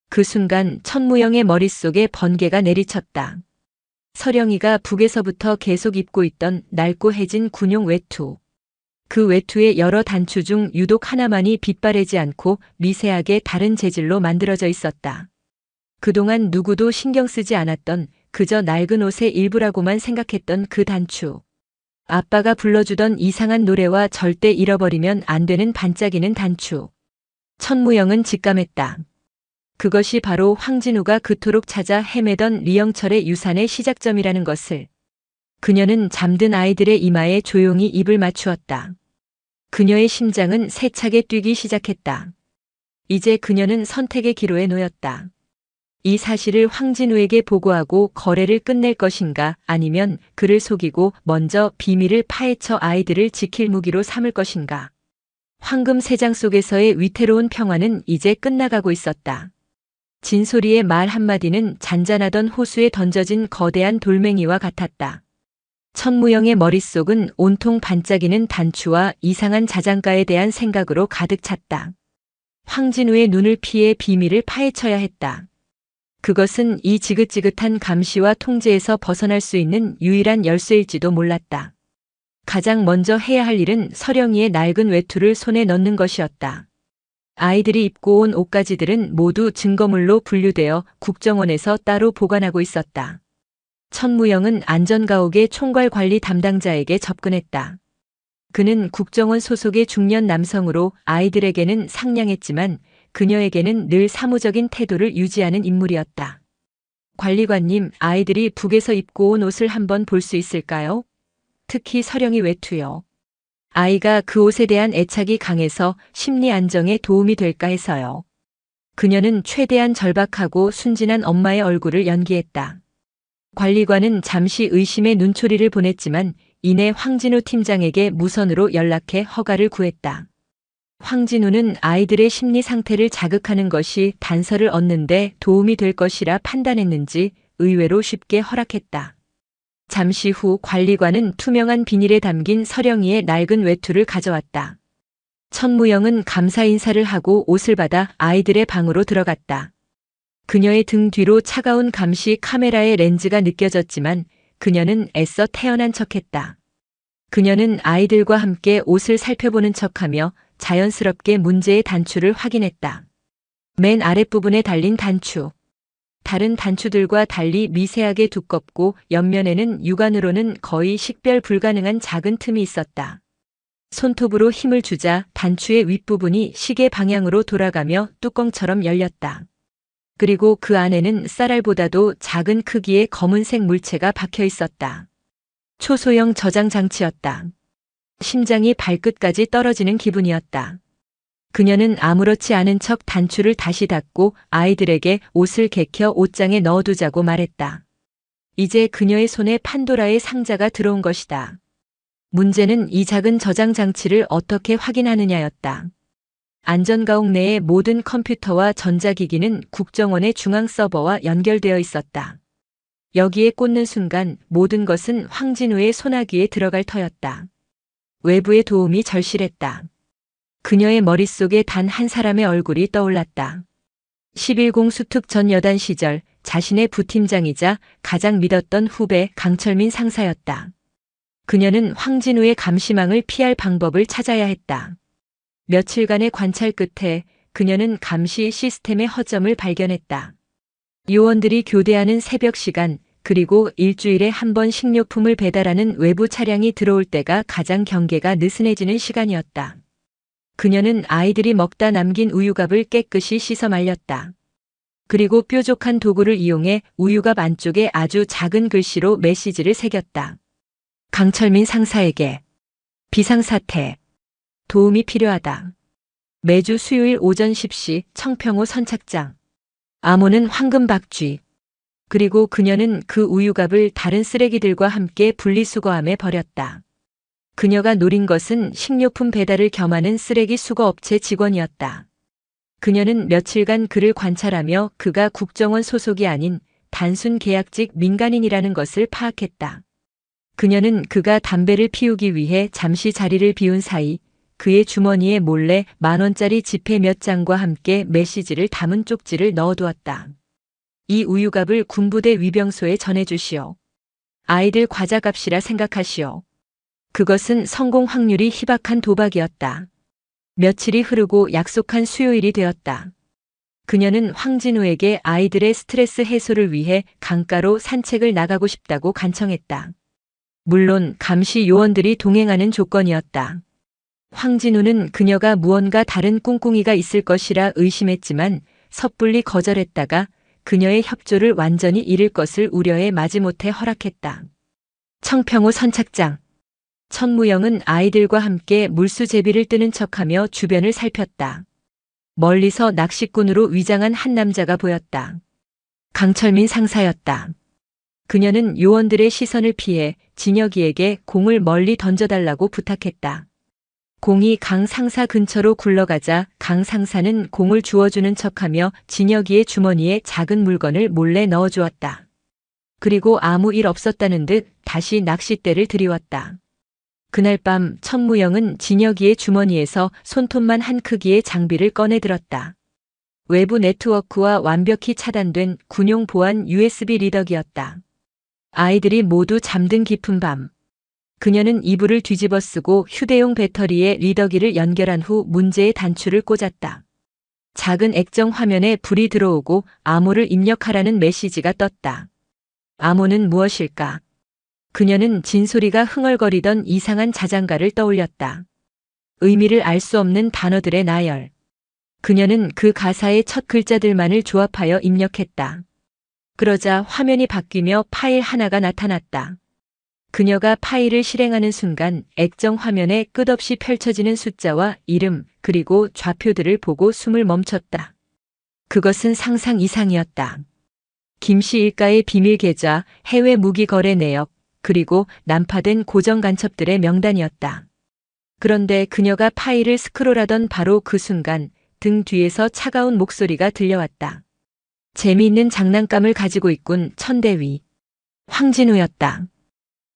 그 순간 천무영의 머릿속에 번개가 내리쳤다. 서령이가 북에서부터 계속 입고 있던 낡고 해진 군용 외투. 그 외투의 여러 단추 중 유독 하나만이 빛바래지 않고 미세하게 다른 재질로 만들어져 있었다. 그동안 누구도 신경 쓰지 않았던 그저 낡은 옷의 일부라고만 생각했던 그 단추. 아빠가 불러주던 이상한 노래와 절대 잃어버리면 안 되는 반짝이는 단추. 천무영은 직감했다. 그것이 바로 황진우가 그토록 찾아 헤매던 리영철의 유산의 시작점이라는 것을. 그녀는 잠든 아이들의 이마에 조용히 입을 맞추었다. 그녀의 심장은 세차게 뛰기 시작했다. 이제 그녀는 선택의 기로에 놓였다. 이 사실을 황진우에게 보고하고 거래를 끝낼 것인가, 아니면 그를 속이고 먼저 비밀을 파헤쳐 아이들을 지킬 무기로 삼을 것인가. 황금 세장 속에서의 위태로운 평화는 이제 끝나가고 있었다. 진솔이의 말 한마디는 잔잔하던 호수에 던져진 거대한 돌멩이와 같았다. 천무영의 머릿속은 온통 반짝이는 단추와 이상한 자장가에 대한 생각으로 가득 찼다. 황진우의 눈을 피해 비밀을 파헤쳐야 했다. 그것은 이 지긋지긋한 감시와 통제에서 벗어날 수 있는 유일한 열쇠일지도 몰랐다. 가장 먼저 해야 할 일은 서령이의 낡은 외투를 손에 넣는 것이었다. 아이들이 입고 온 옷가지들은 모두 증거물로 분류되어 국정원에서 따로 보관하고 있었다. 천무영은 안전가옥의 총괄관리 담당자에게 접근했다. 그는 국정원 소속의 중년 남성으로 아이들에게는 상냥했지만 그녀에게는 늘 사무적인 태도를 유지하는 인물이었다. 관리관님, 아이들이 북에서 입고 온 옷을 한번 볼 수 있을까요? 특히 서령이 외투요. 아이가 그 옷에 대한 애착이 강해서 심리 안정에 도움이 될까 해서요. 그녀는 최대한 절박하고 순진한 엄마의 얼굴을 연기했다. 관리관은 잠시 의심의 눈초리를 보냈지만 이내 황진우 팀장에게 무선으로 연락해 허가를 구했다. 황진우는 아이들의 심리 상태를 자극하는 것이 단서를 얻는데 도움이 될 것이라 판단했는지 의외로 쉽게 허락했다. 잠시 후 관리관은 투명한 비닐에 담긴 서령이의 낡은 외투를 가져왔다. 천무영은 감사 인사를 하고 옷을 받아 아이들의 방으로 들어갔다. 그녀의 등 뒤로 차가운 감시 카메라의 렌즈가 느껴졌지만 그녀는 애써 태연한 척했다. 그녀는 아이들과 함께 옷을 살펴보는 척하며 자연스럽게 문제의 단추를 확인했다. 맨 아랫부분에 달린 단추. 다른 단추들과 달리 미세하게 두껍고 옆면에는 육안으로는 거의 식별 불가능한 작은 틈이 있었다. 손톱으로 힘을 주자 단추의 윗부분이 시계 방향으로 돌아가며 뚜껑처럼 열렸다. 그리고 그 안에는 쌀알보다도 작은 크기의 검은색 물체가 박혀 있었다. 초소형 저장 장치였다. 심장이 발끝까지 떨어지는 기분이었다. 그녀는 아무렇지 않은 척 단추를 다시 닫고 아이들에게 옷을 개켜 옷장에 넣어두자고 말했다. 이제 그녀의 손에 판도라의 상자가 들어온 것이다. 문제는 이 작은 저장 장치를 어떻게 확인하느냐였다. 안전가옥 내의 모든 컴퓨터와 전자기기는 국정원의 중앙 서버와 연결되어 있었다. 여기에 꽂는 순간 모든 것은 황진우의 소나기에 들어갈 터였다. 외부의 도움이 절실했다. 그녀의 머릿속에 단 한 사람의 얼굴이 떠올랐다. 11공 수특 전 여단 시절 자신의 부팀장이자 가장 믿었던 후배 강철민 상사였다. 그녀는 황진우의 감시망을 피할 방법을 찾아야 했다. 며칠간의 관찰 끝에 그녀는 감시 시스템의 허점을 발견했다. 요원들이 교대하는 새벽 시간, 그리고 일주일에 한 번 식료품을 배달하는 외부 차량이 들어올 때가 가장 경계가 느슨해지는 시간이었다. 그녀는 아이들이 먹다 남긴 우유갑을 깨끗이 씻어 말렸다. 그리고 뾰족한 도구를 이용해 우유갑 안쪽에 아주 작은 글씨로 메시지를 새겼다. 강철민 상사에게 비상사태, 도움이 필요하다. 매주 수요일 오전 10시 청평호 선착장. 암호는 황금박쥐. 그리고 그녀는 그 우유갑을 다른 쓰레기들과 함께 분리수거함에 버렸다. 그녀가 노린 것은 식료품 배달을 겸하는 쓰레기 수거업체 직원이었다. 그녀는 며칠간 그를 관찰하며 그가 국정원 소속이 아닌 단순 계약직 민간인이라는 것을 파악했다. 그녀는 그가 담배를 피우기 위해 잠시 자리를 비운 사이 그의 주머니에 몰래 10,000원짜리 지폐 몇 장과 함께 메시지를 담은 쪽지를 넣어두었다. 이 우유갑을 군부대 위병소에 전해주시오. 아이들 과자값이라 생각하시오. 그것은 성공 확률이 희박한 도박이었다. 며칠이 흐르고 약속한 수요일이 되었다. 그녀는 황진우에게 아이들의 스트레스 해소를 위해 강가로 산책을 나가고 싶다고 간청했다. 물론 감시 요원들이 동행하는 조건이었다. 황진우는 그녀가 무언가 다른 꿍꿍이가 있을 것이라 의심했지만 섣불리 거절했다가 그녀의 협조를 완전히 잃을 것을 우려해 마지못해 허락했다. 청평호 선착장. 천무영은 아이들과 함께 물수제비를 뜨는 척하며 주변을 살폈다. 멀리서 낚시꾼으로 위장한 한 남자가 보였다. 강철민 상사였다. 그녀는 요원들의 시선을 피해 진혁이에게 공을 멀리 던져달라고 부탁했다. 공이 강 상사 근처로 굴러가자 강 상사는 공을 주워주는 척하며 진혁이의 주머니에 작은 물건을 몰래 넣어주었다. 그리고 아무 일 없었다는 듯 다시 낚싯대를 들이웠다. 그날 밤 천무영은 진혁이의 주머니에서 손톱만 한 크기의 장비를 꺼내 들었다. 외부 네트워크와 완벽히 차단된 군용 보안 USB 리더기였다. 아이들이 모두 잠든 깊은 밤. 그녀는 이불을 뒤집어 쓰고 휴대용 배터리에 리더기를 연결한 후 문제의 단추를 꽂았다. 작은 액정 화면에 불이 들어오고 암호를 입력하라는 메시지가 떴다. 암호는 무엇일까? 그녀는 진소리가 흥얼거리던 이상한 자장가를 떠올렸다. 의미를 알 수 없는 단어들의 나열. 그녀는 그 가사의 첫 글자들만을 조합하여 입력했다. 그러자 화면이 바뀌며 파일 하나가 나타났다. 그녀가 파일을 실행하는 순간 액정 화면에 끝없이 펼쳐지는 숫자와 이름 그리고 좌표들을 보고 숨을 멈췄다. 그것은 상상 이상이었다. 김씨 일가의 비밀 계좌, 해외 무기 거래 내역, 그리고 난파된 고정 간첩들의 명단이었다. 그런데 그녀가 파일을 스크롤하던 바로 그 순간 등 뒤에서 차가운 목소리가 들려왔다. 재미있는 장난감을 가지고 있군, 천대위. 황진우였다.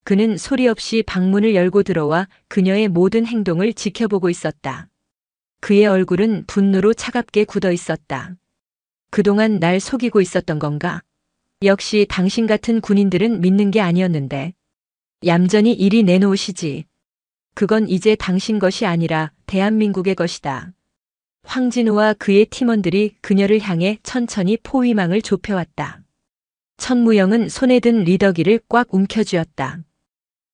그는 소리 없이 방문을 열고 들어와 그녀의 모든 행동을 지켜보고 있었다. 그의 얼굴은 분노로 차갑게 굳어 있었다. 그동안 날 속이고 있었던 건가? 역시 당신 같은 군인들은 믿는 게 아니었는데. 얌전히 이리 내놓으시지. 그건 이제 당신 것이 아니라 대한민국의 것이다. 황진우와 그의 팀원들이 그녀를 향해 천천히 포위망을 좁혀왔다. 천무영은 손에 든 리더기를 꽉 움켜쥐었다.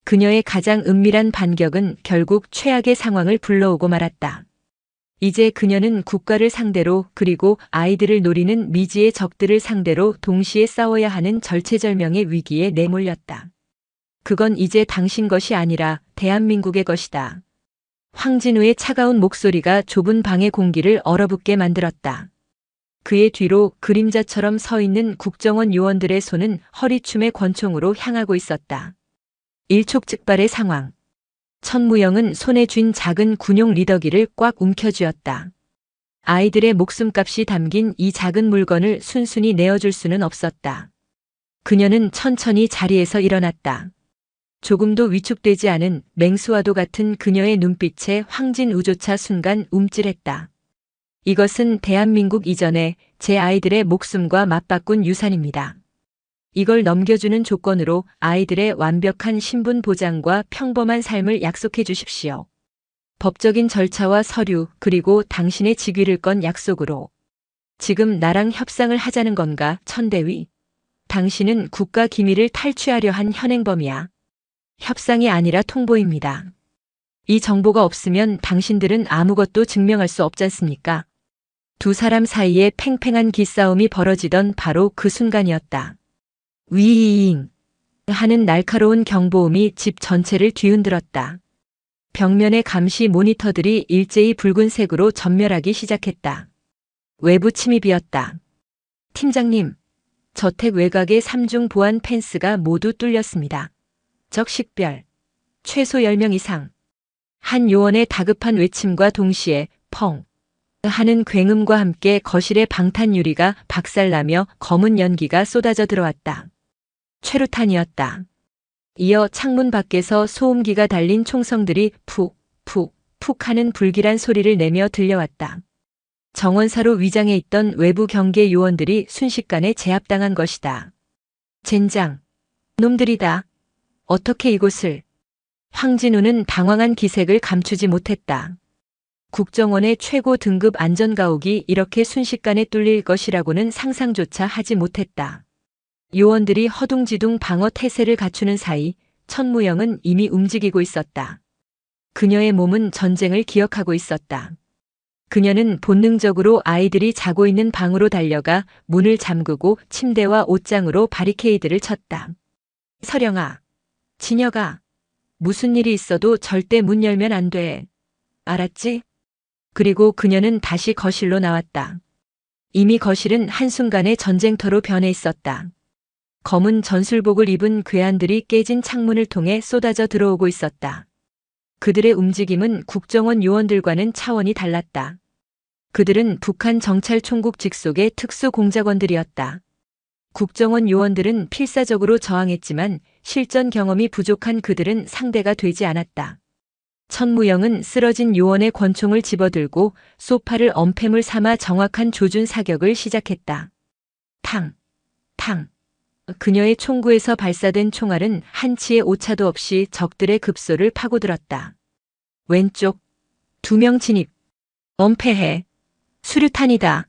그녀의 가장 은밀한 반격은 결국 최악의 상황을 불러오고 말았다. 이제 그녀는 국가를 상대로 그리고 아이들을 노리는 미지의 적들을 상대로 동시에 싸워야 하는 절체절명의 위기에 내몰렸다. 그건 이제 당신 것이 아니라 대한민국의 것이다. 황진우의 차가운 목소리가 좁은 방의 공기를 얼어붙게 만들었다. 그의 뒤로 그림자처럼 서 있는 국정원 요원들의 손은 허리춤의 권총으로 향하고 있었다. 일촉즉발의 상황. 천무영은 손에 쥔 작은 군용 리더기를 꽉 움켜쥐었다. 아이들의 목숨값이 담긴 이 작은 물건을 순순히 내어줄 수는 없었다. 그녀는 천천히 자리에서 일어났다. 조금도 위축되지 않은 맹수와도 같은 그녀의 눈빛에 황진우조차 순간 움찔했다. 이것은 대한민국 이전에 제 아이들의 목숨과 맞바꾼 유산입니다. 이걸 넘겨주는 조건으로 아이들의 완벽한 신분 보장과 평범한 삶을 약속해 주십시오. 법적인 절차와 서류 그리고 당신의 직위를 건 약속으로. 지금 나랑 협상을 하자는 건가, 천대위? 당신은 국가 기밀을 탈취하려 한 현행범이야. 협상이 아니라 통보입니다. 이 정보가 없으면 당신들은 아무것도 증명할 수 없지 않습니까? 두 사람 사이에 팽팽한 기싸움이 벌어지던 바로 그 순간이었다. 위잉 하는 날카로운 경보음이 집 전체를 뒤흔들었다. 벽면의 감시 모니터들이 일제히 붉은색으로 전멸하기 시작했다. 외부 침입이었다. 팀장님, 저택 외곽의 3중 보안 펜스가 모두 뚫렸습니다. 적식별. 최소 10명 이상. 한 요원의 다급한 외침과 동시에 펑 하는 굉음과 함께 거실의 방탄 유리가 박살나며 검은 연기가 쏟아져 들어왔다. 최루탄이었다. 이어 창문 밖에서 소음기가 달린 총성들이 푹, 푹, 푹 하는 불길한 소리를 내며 들려왔다. 정원사로 위장해 있던 외부 경계 요원들이 순식간에 제압당한 것이다. 젠장. 놈들이다. 어떻게 이곳을. 황진우는 당황한 기색을 감추지 못했다. 국정원의 최고 등급 안전가옥이 이렇게 순식간에 뚫릴 것이라고는 상상조차 하지 못했다. 요원들이 허둥지둥 방어 태세를 갖추는 사이 천무영은 이미 움직이고 있었다. 그녀의 몸은 전쟁을 기억하고 있었다. 그녀는 본능적으로 아이들이 자고 있는 방으로 달려가 문을 잠그고 침대와 옷장으로 바리케이드를 쳤다. 서령아, 진혁아, 무슨 일이 있어도 절대 문 열면 안 돼. 알았지? 그리고 그녀는 다시 거실로 나왔다. 이미 거실은 한순간에 전쟁터로 변해 있었다. 검은 전술복을 입은 괴한들이 깨진 창문을 통해 쏟아져 들어오고 있었다. 그들의 움직임은 국정원 요원들과는 차원이 달랐다. 그들은 북한 정찰총국 직속의 특수공작원들이었다. 국정원 요원들은 필사적으로 저항했지만 실전 경험이 부족한 그들은 상대가 되지 않았다. 천무영은 쓰러진 요원의 권총을 집어들고 소파를 엄폐물 삼아 정확한 조준 사격을 시작했다. 탕, 탕. 그녀의 총구에서 발사된 총알은 한치의 오차도 없이 적들의 급소를 파고들었다. 왼쪽, 2명 진입. 엄폐해. 수류탄이다.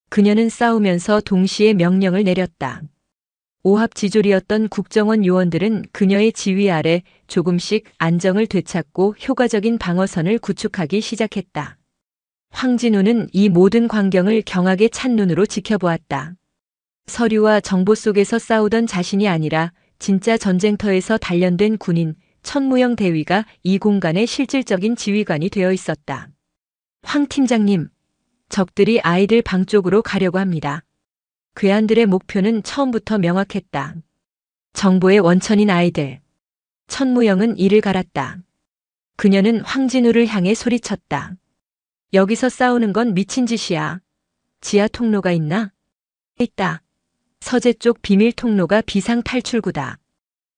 그녀는 싸우면서 동시에 명령을 내렸다. 오합지졸이었던 국정원 요원들은 그녀의 지휘 아래 조금씩 안정을 되찾고 효과적인 방어선을 구축하기 시작했다. 황진우는 이 모든 광경을 경악에 찬 눈으로 지켜보았다. 서류와 정보 속에서 싸우던 자신이 아니라 진짜 전쟁터에서 단련된 군인 천무영 대위가 이 공간의 실질적인 지휘관이 되어 있었다. 황 팀장님, 적들이 아이들 방 쪽으로 가려고 합니다. 괴한들의 목표는 처음부터 명확했다. 정보의 원천인 아이들. 천무영은 이를 갈았다. 그녀는 황진우를 향해 소리쳤다. 여기서 싸우는 건 미친 짓이야. 지하 통로가 있나? 있다. 서재 쪽 비밀 통로가 비상 탈출구다.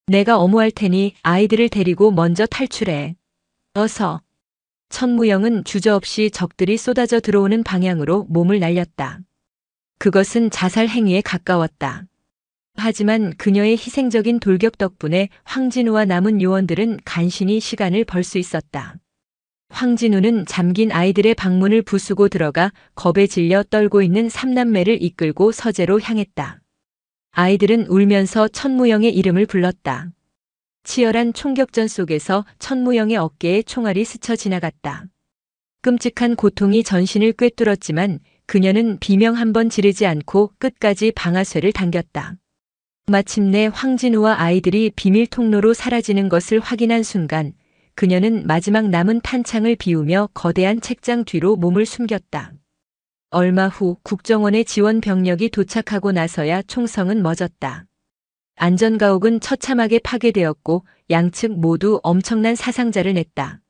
내가 어무할 테니 아이들을 데리고 먼저 탈출해. 어서. 천무영은 주저없이 적들이 쏟아져 들어오는 방향으로 몸을 날렸다. 그것은 자살 행위에 가까웠다. 하지만 그녀의 희생적인 돌격 덕분에 황진우와 남은 요원들은 간신히 시간을 벌 수 있었다. 황진우는 잠긴 아이들의 방문을 부수고 들어가 겁에 질려 떨고 있는 삼남매를 이끌고 서재로 향했다. 아이들은 울면서 천무영의 이름을 불렀다. 치열한 총격전 속에서 천무영의 어깨에 총알이 스쳐 지나갔다. 끔찍한 고통이 전신을 꿰뚫었지만 그녀는 비명 한 번 지르지 않고 끝까지 방아쇠를 당겼다. 마침내 황진우와 아이들이 비밀 통로로 사라지는 것을 확인한 순간 그녀는 마지막 남은 탄창을 비우며 거대한 책장 뒤로 몸을 숨겼다. 얼마 후 국정원의 지원 병력이 도착하고 나서야 총성은 멎었다. 안전가옥은 처참하게 파괴되었고 양측 모두 엄청난 사상자를 냈다.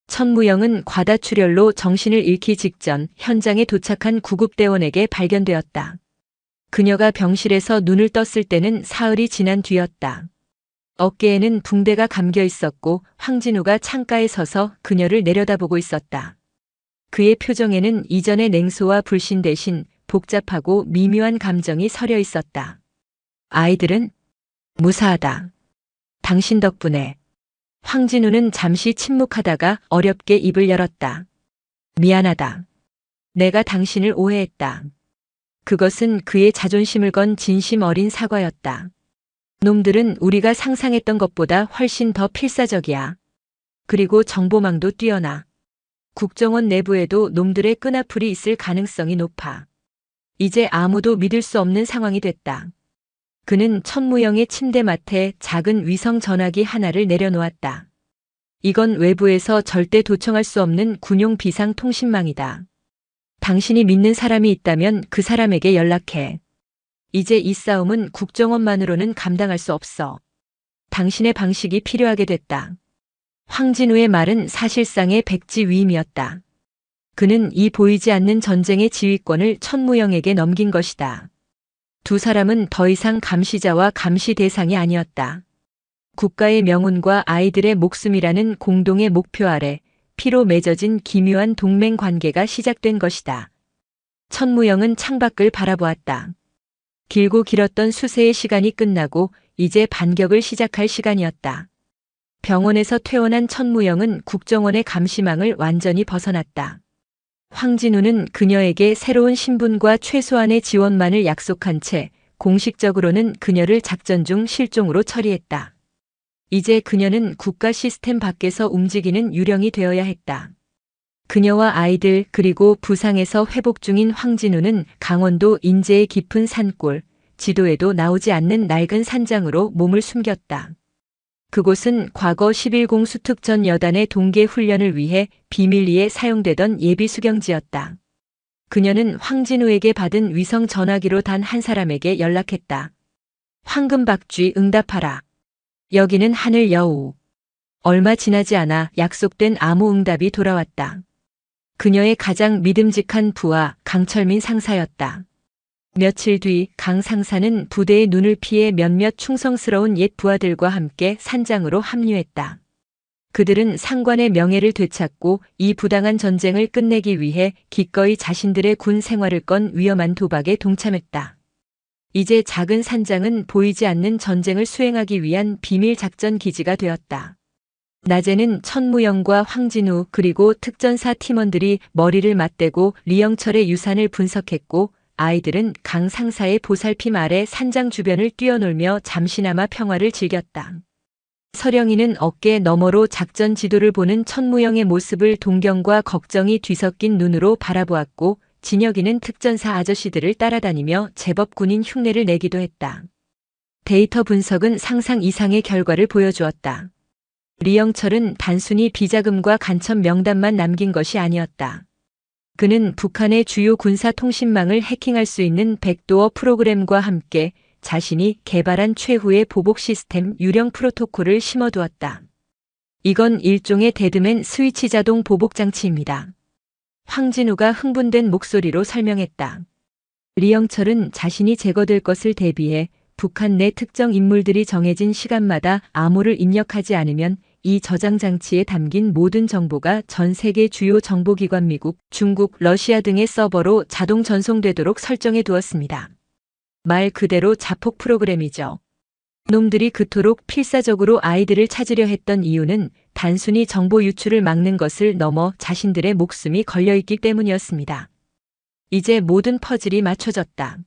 천무영은 과다출혈로 정신을 잃기 직전 현장에 도착한 구급대원에게 발견되었다. 그녀가 병실에서 눈을 떴을 때는 사흘이 지난 뒤였다. 어깨에는 붕대가 감겨 있었고 황진우가 창가에 서서 그녀를 내려다보고 있었다. 그의 표정에는 이전의 냉소와 불신 대신 복잡하고 미묘한 감정이 서려 있었다. 아이들은? 무사하다. 당신 덕분에. 황진우는 잠시 침묵하다가 어렵게 입을 열었다. 미안하다. 내가 당신을 오해했다. 그것은 그의 자존심을 건 진심 어린 사과였다. 놈들은 우리가 상상했던 것보다 훨씬 더 필사적이야. 그리고 정보망도 뛰어나. 국정원 내부에도 놈들의 끈앞풀이 있을 가능성이 높아. 이제 아무도 믿을 수 없는 상황이 됐다. 그는 천무영의 침대맡에 작은 위성 전화기 하나를 내려놓았다. 이건 외부에서 절대 도청할 수 없는 군용 비상 통신망이다. 당신이 믿는 사람이 있다면 그 사람에게 연락해. 이제 이 싸움은 국정원만으로는 감당할 수 없어. 당신의 방식이 필요하게 됐다. 황진우의 말은 사실상의 백지위임이었다. 그는 이 보이지 않는 전쟁의 지휘권을 천무영에게 넘긴 것이다. 두 사람은 더 이상 감시자와 감시 대상이 아니었다. 국가의 명운과 아이들의 목숨이라는 공동의 목표 아래 피로 맺어진 기묘한 동맹 관계가 시작된 것이다. 천무영은 창밖을 바라보았다. 길고 길었던 수세의 시간이 끝나고 이제 반격을 시작할 시간이었다. 병원에서 퇴원한 천무영은 국정원의 감시망을 완전히 벗어났다. 황진우는 그녀에게 새로운 신분과 최소한의 지원만을 약속한 채 공식적으로는 그녀를 작전 중 실종으로 처리했다. 이제 그녀는 국가 시스템 밖에서 움직이는 유령이 되어야 했다. 그녀와 아이들 그리고 부상에서 회복 중인 황진우는 강원도 인제의 깊은 산골, 지도에도 나오지 않는 낡은 산장으로 몸을 숨겼다. 그곳은 과거 11공 수특전 여단의 동계 훈련을 위해 비밀리에 사용되던 예비 수경지였다. 그녀는 황진우에게 받은 위성 전화기로 단 한 사람에게 연락했다. 황금박쥐 응답하라. 여기는 하늘 여우. 얼마 지나지 않아 약속된 암호 응답이 돌아왔다. 그녀의 가장 믿음직한 부하 강철민 상사였다. 며칠 뒤 강 상사는 부대의 눈을 피해 몇몇 충성스러운 옛 부하들과 함께 산장으로 합류했다. 그들은 상관의 명예를 되찾고 이 부당한 전쟁을 끝내기 위해 기꺼이 자신들의 군 생활을 건 위험한 도박에 동참했다. 이제 작은 산장은 보이지 않는 전쟁을 수행하기 위한 비밀 작전 기지가 되었다. 낮에는 천무영과 황진우 그리고 특전사 팀원들이 머리를 맞대고 리영철의 유산을 분석했고 아이들은 강 상사의 보살핌 아래 산장 주변을 뛰어놀며 잠시나마 평화를 즐겼다. 서령이는 어깨 너머로 작전 지도를 보는 천무영의 모습을 동경과 걱정이 뒤섞인 눈으로 바라보았고 진혁이는 특전사 아저씨들을 따라다니며 제법 군인 흉내를 내기도 했다. 데이터 분석은 상상 이상의 결과를 보여주었다. 리영철은 단순히 비자금과 간첩 명단만 남긴 것이 아니었다. 그는 북한의 주요 군사 통신망을 해킹할 수 있는 백도어 프로그램과 함께 자신이 개발한 최후의 보복 시스템 유령 프로토콜을 심어두었다. 이건 일종의 데드맨 스위치 자동 보복 장치입니다. 황진우가 흥분된 목소리로 설명했다. 리영철은 자신이 제거될 것을 대비해 북한 내 특정 인물들이 정해진 시간마다 암호를 입력하지 않으면 이 저장 장치에 담긴 모든 정보가 전 세계 주요 정보기관 미국, 중국, 러시아 등의 서버로 자동 전송되도록 설정해 두었습니다. 말 그대로 자폭 프로그램이죠. 놈들이 그토록 필사적으로 아이들을 찾으려 했던 이유는 단순히 정보 유출을 막는 것을 넘어 자신들의 목숨이 걸려있기 때문이었습니다. 이제 모든 퍼즐이 맞춰졌다.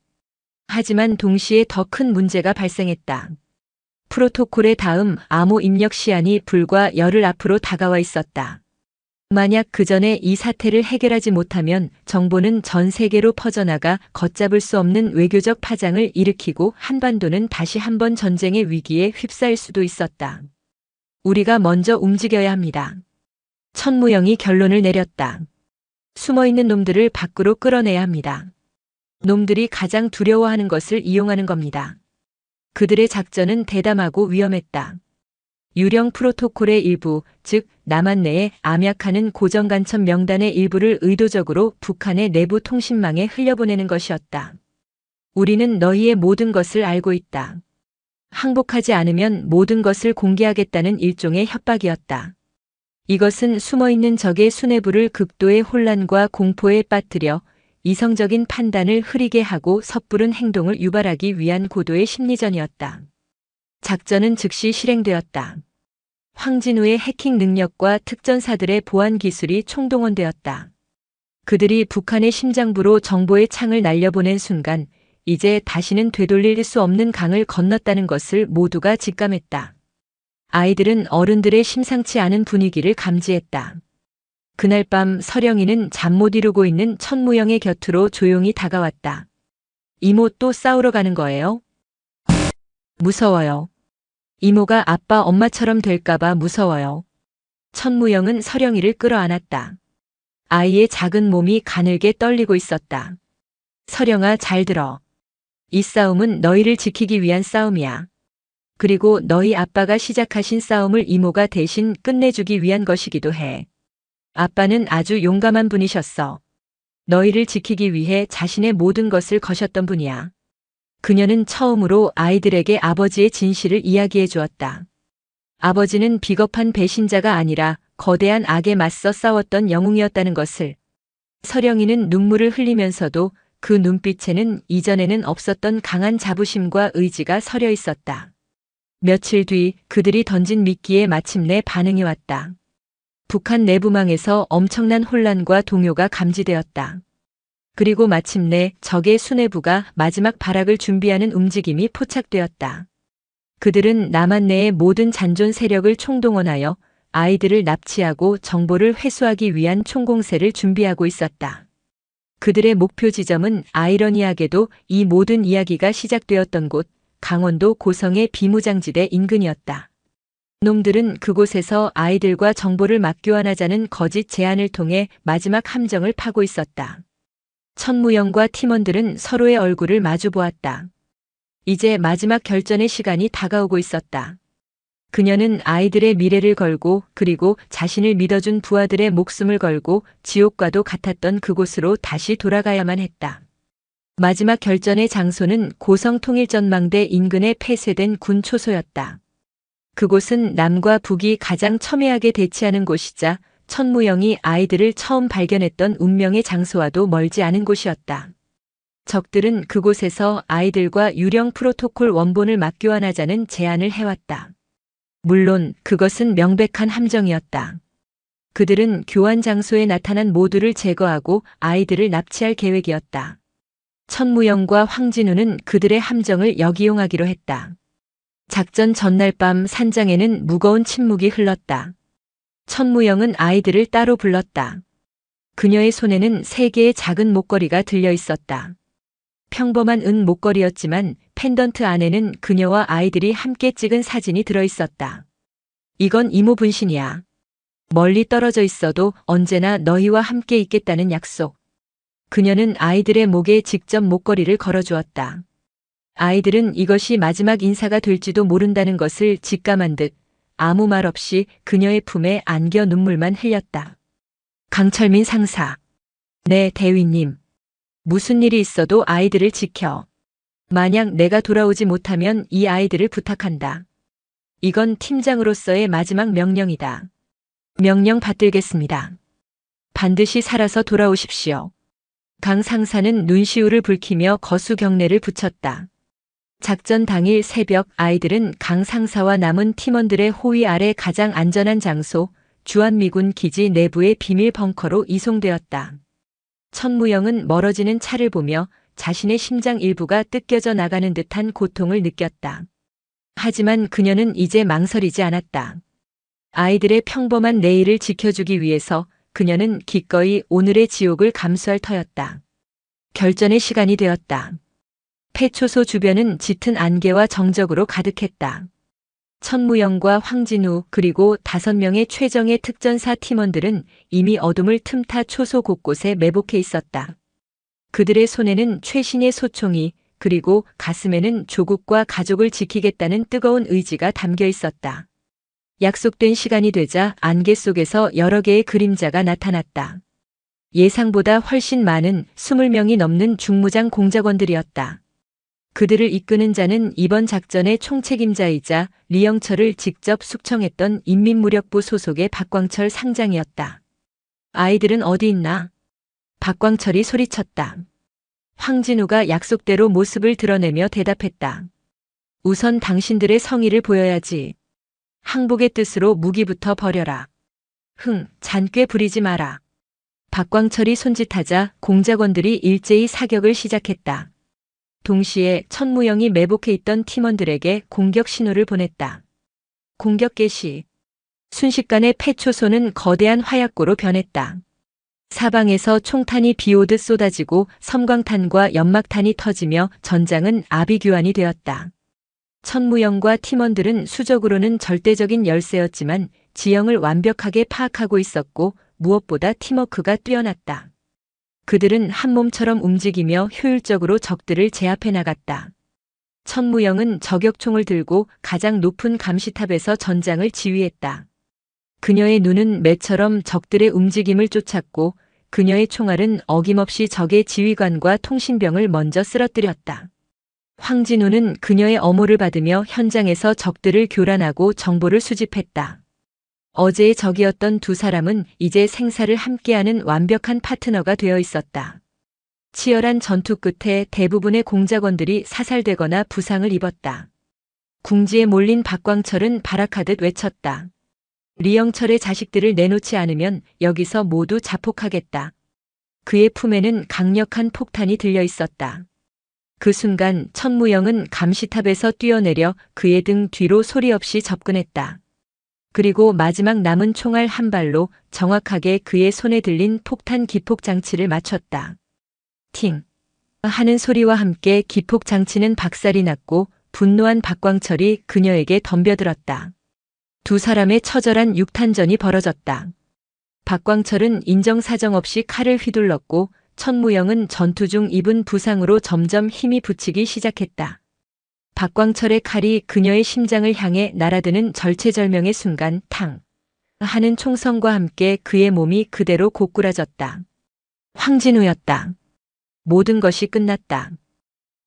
하지만 동시에 더 큰 문제가 발생했다. 프로토콜의 다음 암호 입력 시한이 불과 열흘 앞으로 다가와 있었다. 만약 그 전에 이 사태를 해결하지 못하면 정보는 전 세계로 퍼져나가 걷잡을 수 없는 외교적 파장을 일으키고 한반도는 다시 한번 전쟁의 위기에 휩싸일 수도 있었다. 우리가 먼저 움직여야 합니다. 천무영이 결론을 내렸다. 숨어있는 놈들을 밖으로 끌어내야 합니다. 놈들이 가장 두려워하는 것을 이용하는 겁니다. 그들의 작전은 대담하고 위험했다. 유령 프로토콜의 일부, 즉 남한 내에 암약하는 고정간첩 명단의 일부를 의도적으로 북한의 내부 통신망에 흘려보내는 것이었다. 우리는 너희의 모든 것을 알고 있다. 항복하지 않으면 모든 것을 공개하겠다는 일종의 협박이었다. 이것은 숨어있는 적의 수뇌부를 극도의 혼란과 공포에 빠뜨려 이성적인 판단을 흐리게 하고 섣부른 행동을 유발하기 위한 고도의 심리전이었다. 작전은 즉시 실행되었다. 황진우의 해킹 능력과 특전사들의 보안 기술이 총동원되었다. 그들이 북한의 심장부로 정보의 창을 날려보낸 순간 이제 다시는 되돌릴 수 없는 강을 건넜다는 것을 모두가 직감했다. 아이들은 어른들의 심상치 않은 분위기를 감지했다. 그날 밤 서령이는 잠 못 이루고 있는 천무영의 곁으로 조용히 다가왔다. 이모 또 싸우러 가는 거예요? 무서워요. 이모가 아빠 엄마처럼 될까봐 무서워요. 천무영은 서령이를 끌어안았다. 아이의 작은 몸이 가늘게 떨리고 있었다. 서령아 잘 들어. 이 싸움은 너희를 지키기 위한 싸움이야. 그리고 너희 아빠가 시작하신 싸움을 이모가 대신 끝내주기 위한 것이기도 해. 아빠는 아주 용감한 분이셨어. 너희를 지키기 위해 자신의 모든 것을 거셨던 분이야. 그녀는 처음으로 아이들에게 아버지의 진실을 이야기해 주었다. 아버지는 비겁한 배신자가 아니라 거대한 악에 맞서 싸웠던 영웅이었다는 것을. 서령이는 눈물을 흘리면서도 그 눈빛에는 이전에는 없었던 강한 자부심과 의지가 서려 있었다. 며칠 뒤 그들이 던진 미끼에 마침내 반응이 왔다. 북한 내부망에서 엄청난 혼란과 동요가 감지되었다. 그리고 마침내 적의 수뇌부가 마지막 발악을 준비하는 움직임이 포착되었다. 그들은 남한 내의 모든 잔존 세력을 총동원하여 아이들을 납치하고 정보를 회수하기 위한 총공세를 준비하고 있었다. 그들의 목표 지점은 아이러니하게도 이 모든 이야기가 시작되었던 곳, 강원도 고성의 비무장지대 인근이었다. 놈들은 그곳에서 아이들과 정보를 맞교환하자는 거짓 제안을 통해 마지막 함정을 파고 있었다. 천무영과 팀원들은 서로의 얼굴을 마주 보았다. 이제 마지막 결전의 시간이 다가오고 있었다. 그녀는 아이들의 미래를 걸고 그리고 자신을 믿어준 부하들의 목숨을 걸고 지옥과도 같았던 그곳으로 다시 돌아가야만 했다. 마지막 결전의 장소는 고성 통일전망대 인근에 폐쇄된 군 초소였다. 그곳은 남과 북이 가장 첨예하게 대치하는 곳이자 천무영이 아이들을 처음 발견했던 운명의 장소와도 멀지 않은 곳이었다. 적들은 그곳에서 아이들과 유령 프로토콜 원본을 맞교환하자는 제안을 해왔다. 물론 그것은 명백한 함정이었다. 그들은 교환 장소에 나타난 모두를 제거하고 아이들을 납치할 계획이었다. 천무영과 황진우는 그들의 함정을 역이용하기로 했다. 작전 전날 밤 산장에는 무거운 침묵이 흘렀다. 천무영은 아이들을 따로 불렀다. 그녀의 손에는 3개의 작은 목걸이가 들려 있었다. 평범한 은 목걸이였지만 펜던트 안에는 그녀와 아이들이 함께 찍은 사진이 들어 있었다. 이건 이모 분신이야. 멀리 떨어져 있어도 언제나 너희와 함께 있겠다는 약속. 그녀는 아이들의 목에 직접 목걸이를 걸어주었다. 아이들은 이것이 마지막 인사가 될지도 모른다는 것을 직감한 듯 아무 말 없이 그녀의 품에 안겨 눈물만 흘렸다. 강철민 상사. 네, 대위님. 무슨 일이 있어도 아이들을 지켜. 만약 내가 돌아오지 못하면 이 아이들을 부탁한다. 이건 팀장으로서의 마지막 명령이다. 명령 받들겠습니다. 반드시 살아서 돌아오십시오. 강 상사는 눈시울을 붉히며 거수 경례를 붙였다. 작전 당일 새벽 아이들은 강 상사와 남은 팀원들의 호위 아래 가장 안전한 장소, 주한미군 기지 내부의 비밀 벙커로 이송되었다. 천무영은 멀어지는 차를 보며 자신의 심장 일부가 뜯겨져 나가는 듯한 고통을 느꼈다. 하지만 그녀는 이제 망설이지 않았다. 아이들의 평범한 내일을 지켜주기 위해서 그녀는 기꺼이 오늘의 지옥을 감수할 터였다. 결전의 시간이 되었다. 폐초소 주변은 짙은 안개와 정적으로 가득했다. 천무영과 황진우 그리고 5명의 최정예 특전사 팀원들은 이미 어둠을 틈타 초소 곳곳에 매복해 있었다. 그들의 손에는 최신의 소총이 그리고 가슴에는 조국과 가족을 지키겠다는 뜨거운 의지가 담겨 있었다. 약속된 시간이 되자 안개 속에서 여러 개의 그림자가 나타났다. 예상보다 훨씬 많은 20명이 넘는 중무장 공작원들이었다. 그들을 이끄는 자는 이번 작전의 총책임자이자 리영철을 직접 숙청했던 인민무력부 소속의 박광철 상장이었다. 아이들은 어디 있나? 박광철이 소리쳤다. 황진우가 약속대로 모습을 드러내며 대답했다. 우선 당신들의 성의를 보여야지. 항복의 뜻으로 무기부터 버려라. 잔꾀 부리지 마라. 박광철이 손짓하자 공작원들이 일제히 사격을 시작했다. 동시에 천무영이 매복해 있던 팀원들에게 공격 신호를 보냈다. 공격 개시. 순식간에 폐초소는 거대한 화약고로 변했다. 사방에서 총탄이 비오듯 쏟아지고 섬광탄과 연막탄이 터지며 전장은 아비규환이 되었다. 천무영과 팀원들은 수적으로는 절대적인 열세였지만 지형을 완벽하게 파악하고 있었고 무엇보다 팀워크가 뛰어났다. 그들은 한 몸처럼 움직이며 효율적으로 적들을 제압해 나갔다. 천무영은 저격총을 들고 가장 높은 감시탑에서 전장을 지휘했다. 그녀의 눈은 매처럼 적들의 움직임을 쫓았고 그녀의 총알은 어김없이 적의 지휘관과 통신병을 먼저 쓰러뜨렸다. 황진우는 그녀의 엄호를 받으며 현장에서 적들을 교란하고 정보를 수집했다. 어제의 적이었던 두 사람은 이제 생사를 함께하는 완벽한 파트너가 되어 있었다. 치열한 전투 끝에 대부분의 공작원들이 사살되거나 부상을 입었다. 궁지에 몰린 박광철은 발악하듯 외쳤다. 리영철의 자식들을 내놓지 않으면 여기서 모두 자폭하겠다. 그의 품에는 강력한 폭탄이 들려 있었다. 그 순간 천무영은 감시탑에서 뛰어내려 그의 등 뒤로 소리 없이 접근했다. 그리고 마지막 남은 총알 한 발로 정확하게 그의 손에 들린 폭탄 기폭 장치를 맞췄다. 팅! 하는 소리와 함께 기폭 장치는 박살이 났고 분노한 박광철이 그녀에게 덤벼들었다. 두 사람의 처절한 육탄전이 벌어졌다. 박광철은 인정사정 없이 칼을 휘둘렀고 천무영은 전투 중 입은 부상으로 점점 힘이 붙이기 시작했다. 박광철의 칼이 그녀의 심장을 향해 날아드는 절체절명의 순간 탕! 하는 총성과 함께 그의 몸이 그대로 고꾸라졌다. 황진우였다. 모든 것이 끝났다.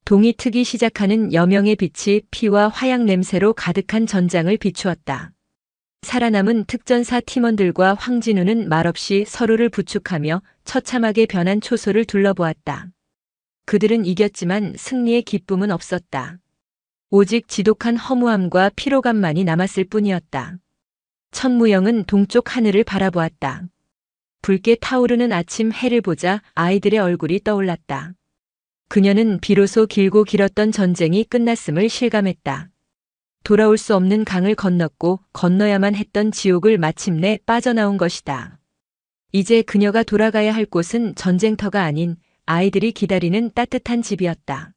동이 트기 시작하는 여명의 빛이 피와 화약 냄새로 가득한 전장을 비추었다. 살아남은 특전사 팀원들과 황진우는 말없이 서로를 부축하며 처참하게 변한 초소를 둘러보았다. 그들은 이겼지만 승리의 기쁨은 없었다. 오직 지독한 허무함과 피로감만이 남았을 뿐이었다. 천무영은 동쪽 하늘을 바라보았다. 붉게 타오르는 아침 해를 보자 아이들의 얼굴이 떠올랐다. 그녀는 비로소 길고 길었던 전쟁이 끝났음을 실감했다. 돌아올 수 없는 강을 건넜고 건너야만 했던 지옥을 마침내 빠져나온 것이다. 이제 그녀가 돌아가야 할 곳은 전쟁터가 아닌 아이들이 기다리는 따뜻한 집이었다.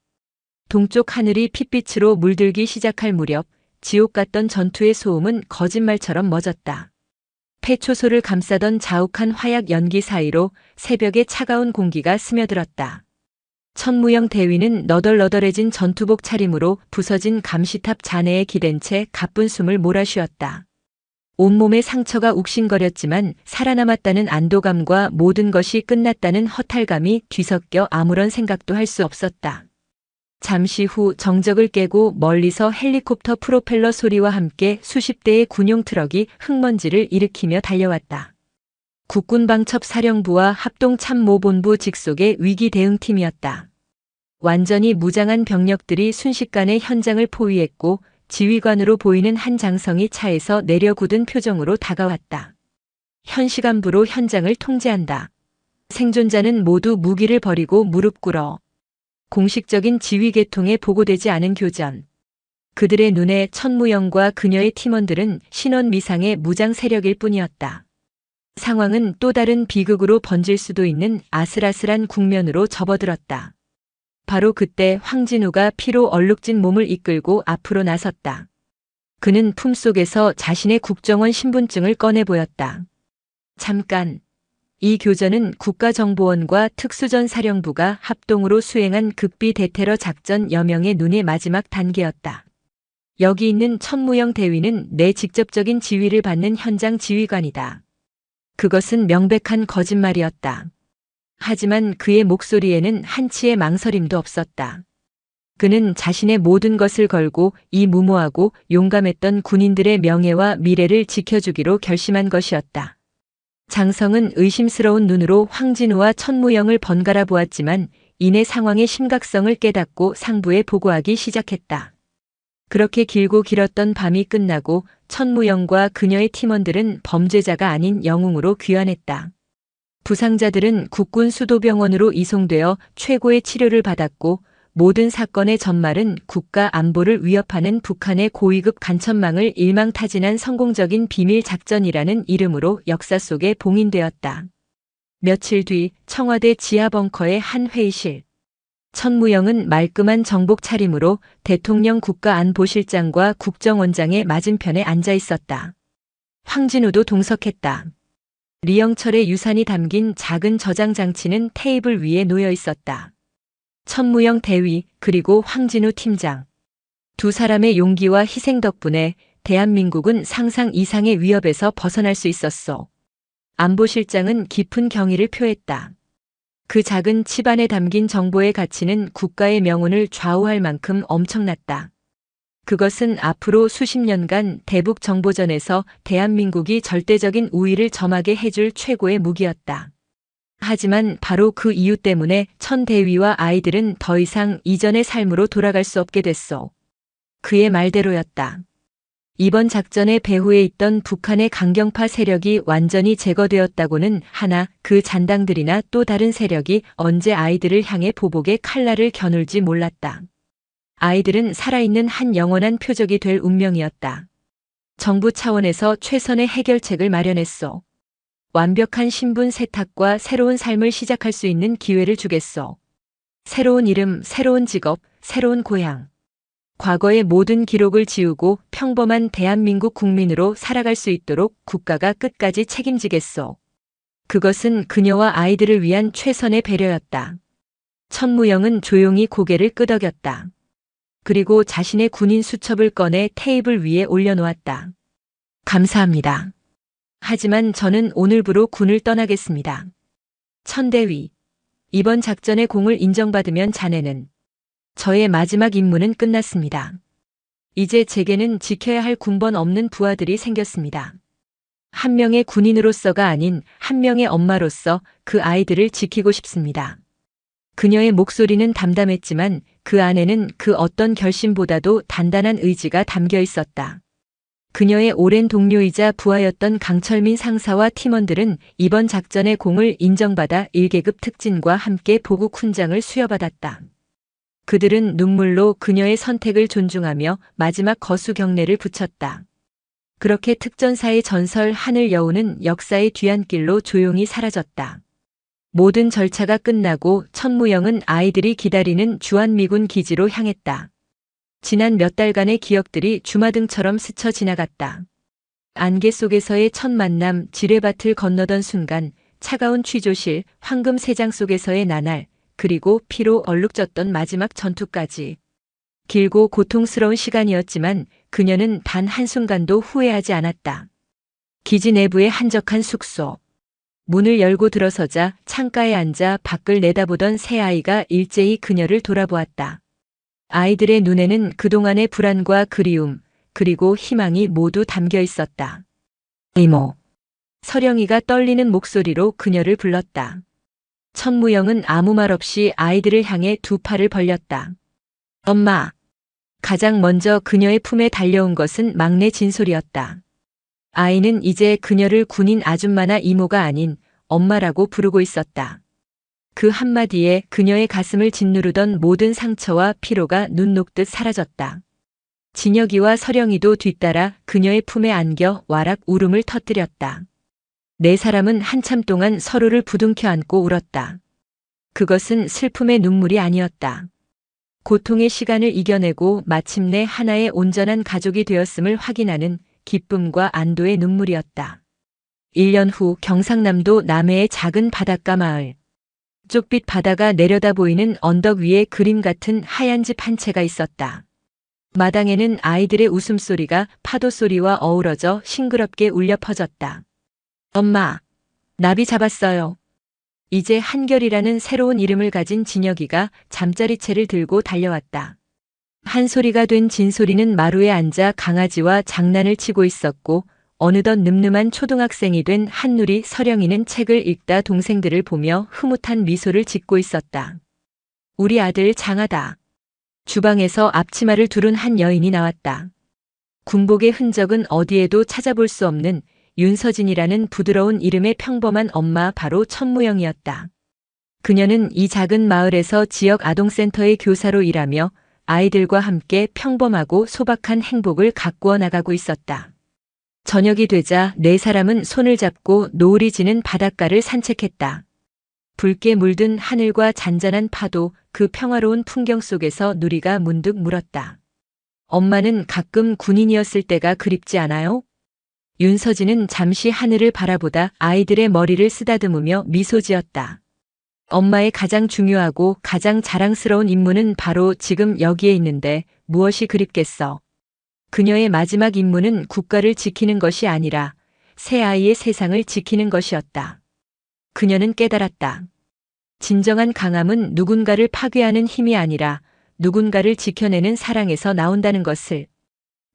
동쪽 하늘이 핏빛으로 물들기 시작할 무렵 지옥 같던 전투의 소음은 거짓말처럼 멎었다. 폐초소를 감싸던 자욱한 화약 연기 사이로 새벽의 차가운 공기가 스며들었다. 천무영 대위는 너덜너덜해진 전투복 차림으로 부서진 감시탑 잔해에 기댄 채 가쁜 숨을 몰아쉬었다. 온몸에 상처가 욱신거렸지만 살아남았다는 안도감과 모든 것이 끝났다는 허탈감이 뒤섞여 아무런 생각도 할 수 없었다. 잠시 후 정적을 깨고 멀리서 헬리콥터 프로펠러 소리와 함께 수십 대의 군용 트럭이 흙먼지를 일으키며 달려왔다. 국군방첩사령부와 합동참모본부 직속의 위기 대응팀이었다. 완전히 무장한 병력들이 순식간에 현장을 포위했고 지휘관으로 보이는 한 장성이 차에서 내려 굳은 표정으로 다가왔다. 현 시간부로 현장을 통제한다. 생존자는 모두 무기를 버리고 무릎 꿇어. 공식적인 지휘 계통에 보고되지 않은 교전. 그들의 눈에 천무영과 그녀의 팀원들은 신원 미상의 무장 세력일 뿐이었다. 상황은 또 다른 비극으로 번질 수도 있는 아슬아슬한 국면으로 접어들었다. 바로 그때 황진우가 피로 얼룩진 몸을 이끌고 앞으로 나섰다. 그는 품속에서 자신의 국정원 신분증을 꺼내 보였다. 잠깐. 이 교전은 국가정보원과 특수전사령부가 합동으로 수행한 극비 대테러 작전 여명의 눈의 마지막 단계였다. 여기 있는 천무영 대위는 내 직접적인 지휘를 받는 현장 지휘관이다. 그것은 명백한 거짓말이었다. 하지만 그의 목소리에는 한치의 망설임도 없었다. 그는 자신의 모든 것을 걸고 이 무모하고 용감했던 군인들의 명예와 미래를 지켜주기로 결심한 것이었다. 장성은 의심스러운 눈으로 황진우와 천무영을 번갈아 보았지만 이내 상황의 심각성을 깨닫고 상부에 보고하기 시작했다. 그렇게 길고 길었던 밤이 끝나고 천무영과 그녀의 팀원들은 범죄자가 아닌 영웅으로 귀환했다. 부상자들은 국군 수도병원으로 이송되어 최고의 치료를 받았고 모든 사건의 전말은 국가 안보를 위협하는 북한의 고위급 간첩망을 일망타진한 성공적인 비밀 작전이라는 이름으로 역사 속에 봉인되었다. 며칠 뒤 청와대 지하 벙커의 한 회의실. 천무영은 말끔한 정복 차림으로 대통령 국가안보실장과 국정원장의 맞은편에 앉아 있었다. 황진우도 동석했다. 리영철의 유산이 담긴 작은 저장 장치는 테이블 위에 놓여 있었다. 천무영 대위 그리고 황진우 팀장. 두 사람의 용기와 희생 덕분에 대한민국은 상상 이상의 위협에서 벗어날 수 있었어. 안보실장은 깊은 경의를 표했다. 그 작은 칩안에 담긴 정보의 가치는 국가의 명운을 좌우할 만큼 엄청났다. 그것은 앞으로 수십 년간 대북 정보전에서 대한민국이 절대적인 우위를 점하게 해줄 최고의 무기였다. 하지만 바로 그 이유 때문에 천 대위와 아이들은 더 이상 이전의 삶으로 돌아갈 수 없게 됐어. 그의 말대로였다. 이번 작전의 배후에 있던 북한의 강경파 세력이 완전히 제거되었다고는 하나 그 잔당들이나 또 다른 세력이 언제 아이들을 향해 보복의 칼날을 겨눌지 몰랐다. 아이들은 살아있는 한 영원한 표적이 될 운명이었다. 정부 차원에서 최선의 해결책을 마련했어. 완벽한 신분 세탁과 새로운 삶을 시작할 수 있는 기회를 주겠어. 새로운 이름, 새로운 직업, 새로운 고향. 과거의 모든 기록을 지우고 평범한 대한민국 국민으로 살아갈 수 있도록 국가가 끝까지 책임지겠어. 그것은 그녀와 아이들을 위한 최선의 배려였다. 천무영은 조용히 고개를 끄덕였다. 그리고 자신의 군인 수첩을 꺼내 테이블 위에 올려놓았다. 감사합니다. 하지만 저는 오늘부로 군을 떠나겠습니다. 천대위, 이번 작전의 공을 인정받으면 자네는 저의 마지막 임무는 끝났습니다. 이제 제게는 지켜야 할 군번 없는 부하들이 생겼습니다. 한 명의 군인으로서가 아닌 한 명의 엄마로서 그 아이들을 지키고 싶습니다. 그녀의 목소리는 담담했지만 그 안에는 그 어떤 결심보다도 단단한 의지가 담겨 있었다. 그녀의 오랜 동료이자 부하였던 강철민 상사와 팀원들은 이번 작전의 공을 인정받아 1계급 특진과 함께 보국 훈장을 수여받았다. 그들은 눈물로 그녀의 선택을 존중하며 마지막 거수 경례를 붙였다. 그렇게 특전사의 전설 하늘 여우는 역사의 뒤안길로 조용히 사라졌다. 모든 절차가 끝나고 천무영은 아이들이 기다리는 주한미군 기지로 향했다. 지난 몇 달간의 기억들이 주마등처럼 스쳐 지나갔다. 안개 속에서의 첫 만남, 지뢰밭을 건너던 순간, 차가운 취조실, 황금 세장 속에서의 나날, 그리고 피로 얼룩졌던 마지막 전투까지. 길고 고통스러운 시간이었지만 그녀는 단 한순간도 후회하지 않았다. 기지 내부의 한적한 숙소. 문을 열고 들어서자 창가에 앉아 밖을 내다보던 새 아이가 일제히 그녀를 돌아보았다. 아이들의 눈에는 그동안의 불안과 그리움, 그리고 희망이 모두 담겨 있었다. 이모. 서령이가 떨리는 목소리로 그녀를 불렀다. 천무영은 아무 말 없이 아이들을 향해 두 팔을 벌렸다. 엄마. 가장 먼저 그녀의 품에 달려온 것은 막내 진솔이었다. 아이는 이제 그녀를 군인 아줌마나 이모가 아닌 엄마라고 부르고 있었다. 그 한마디에 그녀의 가슴을 짓누르던 모든 상처와 피로가 눈 녹듯 사라졌다. 진혁이와 서령이도 뒤따라 그녀의 품에 안겨 와락 울음을 터뜨렸다. 네 사람은 한참 동안 서로를 부둥켜 안고 울었다. 그것은 슬픔의 눈물이 아니었다. 고통의 시간을 이겨내고 마침내 하나의 온전한 가족이 되었음을 확인하는 기쁨과 안도의 눈물이었다. 1년 후 경상남도 남해의 작은 바닷가 마을. 쪽빛 바다가 내려다 보이는 언덕 위에 그림 같은 하얀 집 한 채가 있었다. 마당에는 아이들의 웃음소리가 파도 소리와 어우러져 싱그럽게 울려 퍼졌다. 엄마, 나비 잡았어요. 이제 한결이라는 새로운 이름을 가진 진혁이가 잠자리채를 들고 달려왔다. 한 소리가 된 진소리는 마루에 앉아 강아지와 장난을 치고 있었고 어느덧 늠름한 초등학생이 된 한누리 서령이는 책을 읽다 동생들을 보며 흐뭇한 미소를 짓고 있었다. 우리 아들 장하다. 주방에서 앞치마를 두른 한 여인이 나왔다. 군복의 흔적은 어디에도 찾아볼 수 없는 윤서진이라는 부드러운 이름의 평범한 엄마 바로 천무영이었다. 그녀는 이 작은 마을에서 지역 아동센터의 교사로 일하며 아이들과 함께 평범하고 소박한 행복을 가꾸어 나가고 있었다. 저녁이 되자 네 사람은 손을 잡고 노을이 지는 바닷가를 산책했다. 붉게 물든 하늘과 잔잔한 파도, 그 평화로운 풍경 속에서 누리가 문득 물었다. 엄마는 가끔 군인이었을 때가 그립지 않아요? 윤서진은 잠시 하늘을 바라보다 아이들의 머리를 쓰다듬으며 미소 지었다. 엄마의 가장 중요하고 가장 자랑스러운 임무는 바로 지금 여기에 있는데 무엇이 그립겠어. 그녀의 마지막 임무는 국가를 지키는 것이 아니라 새 아이의 세상을 지키는 것이었다. 그녀는 깨달았다. 진정한 강함은 누군가를 파괴하는 힘이 아니라 누군가를 지켜내는 사랑에서 나온다는 것을.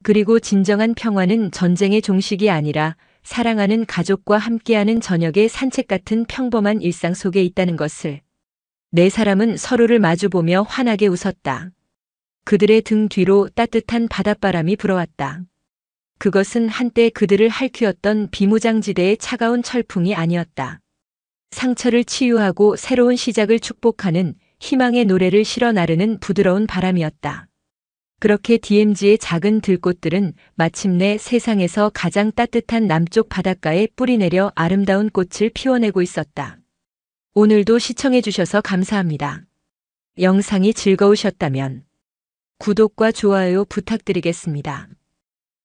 그리고 진정한 평화는 전쟁의 종식이 아니라 사랑하는 가족과 함께하는 저녁의 산책 같은 평범한 일상 속에 있다는 것을. 네 사람은 서로를 마주보며 환하게 웃었다. 그들의 등 뒤로 따뜻한 바닷바람이 불어왔다. 그것은 한때 그들을 핥히었던 비무장지대의 차가운 철풍이 아니었다. 상처를 치유하고 새로운 시작을 축복하는 희망의 노래를 실어 나르는 부드러운 바람이었다. 그렇게 DMZ의 작은 들꽃들은 마침내 세상에서 가장 따뜻한 남쪽 바닷가에 뿌리내려 아름다운 꽃을 피워내고 있었다. 오늘도 시청해주셔서 감사합니다. 영상이 즐거우셨다면 구독과 좋아요 부탁드리겠습니다.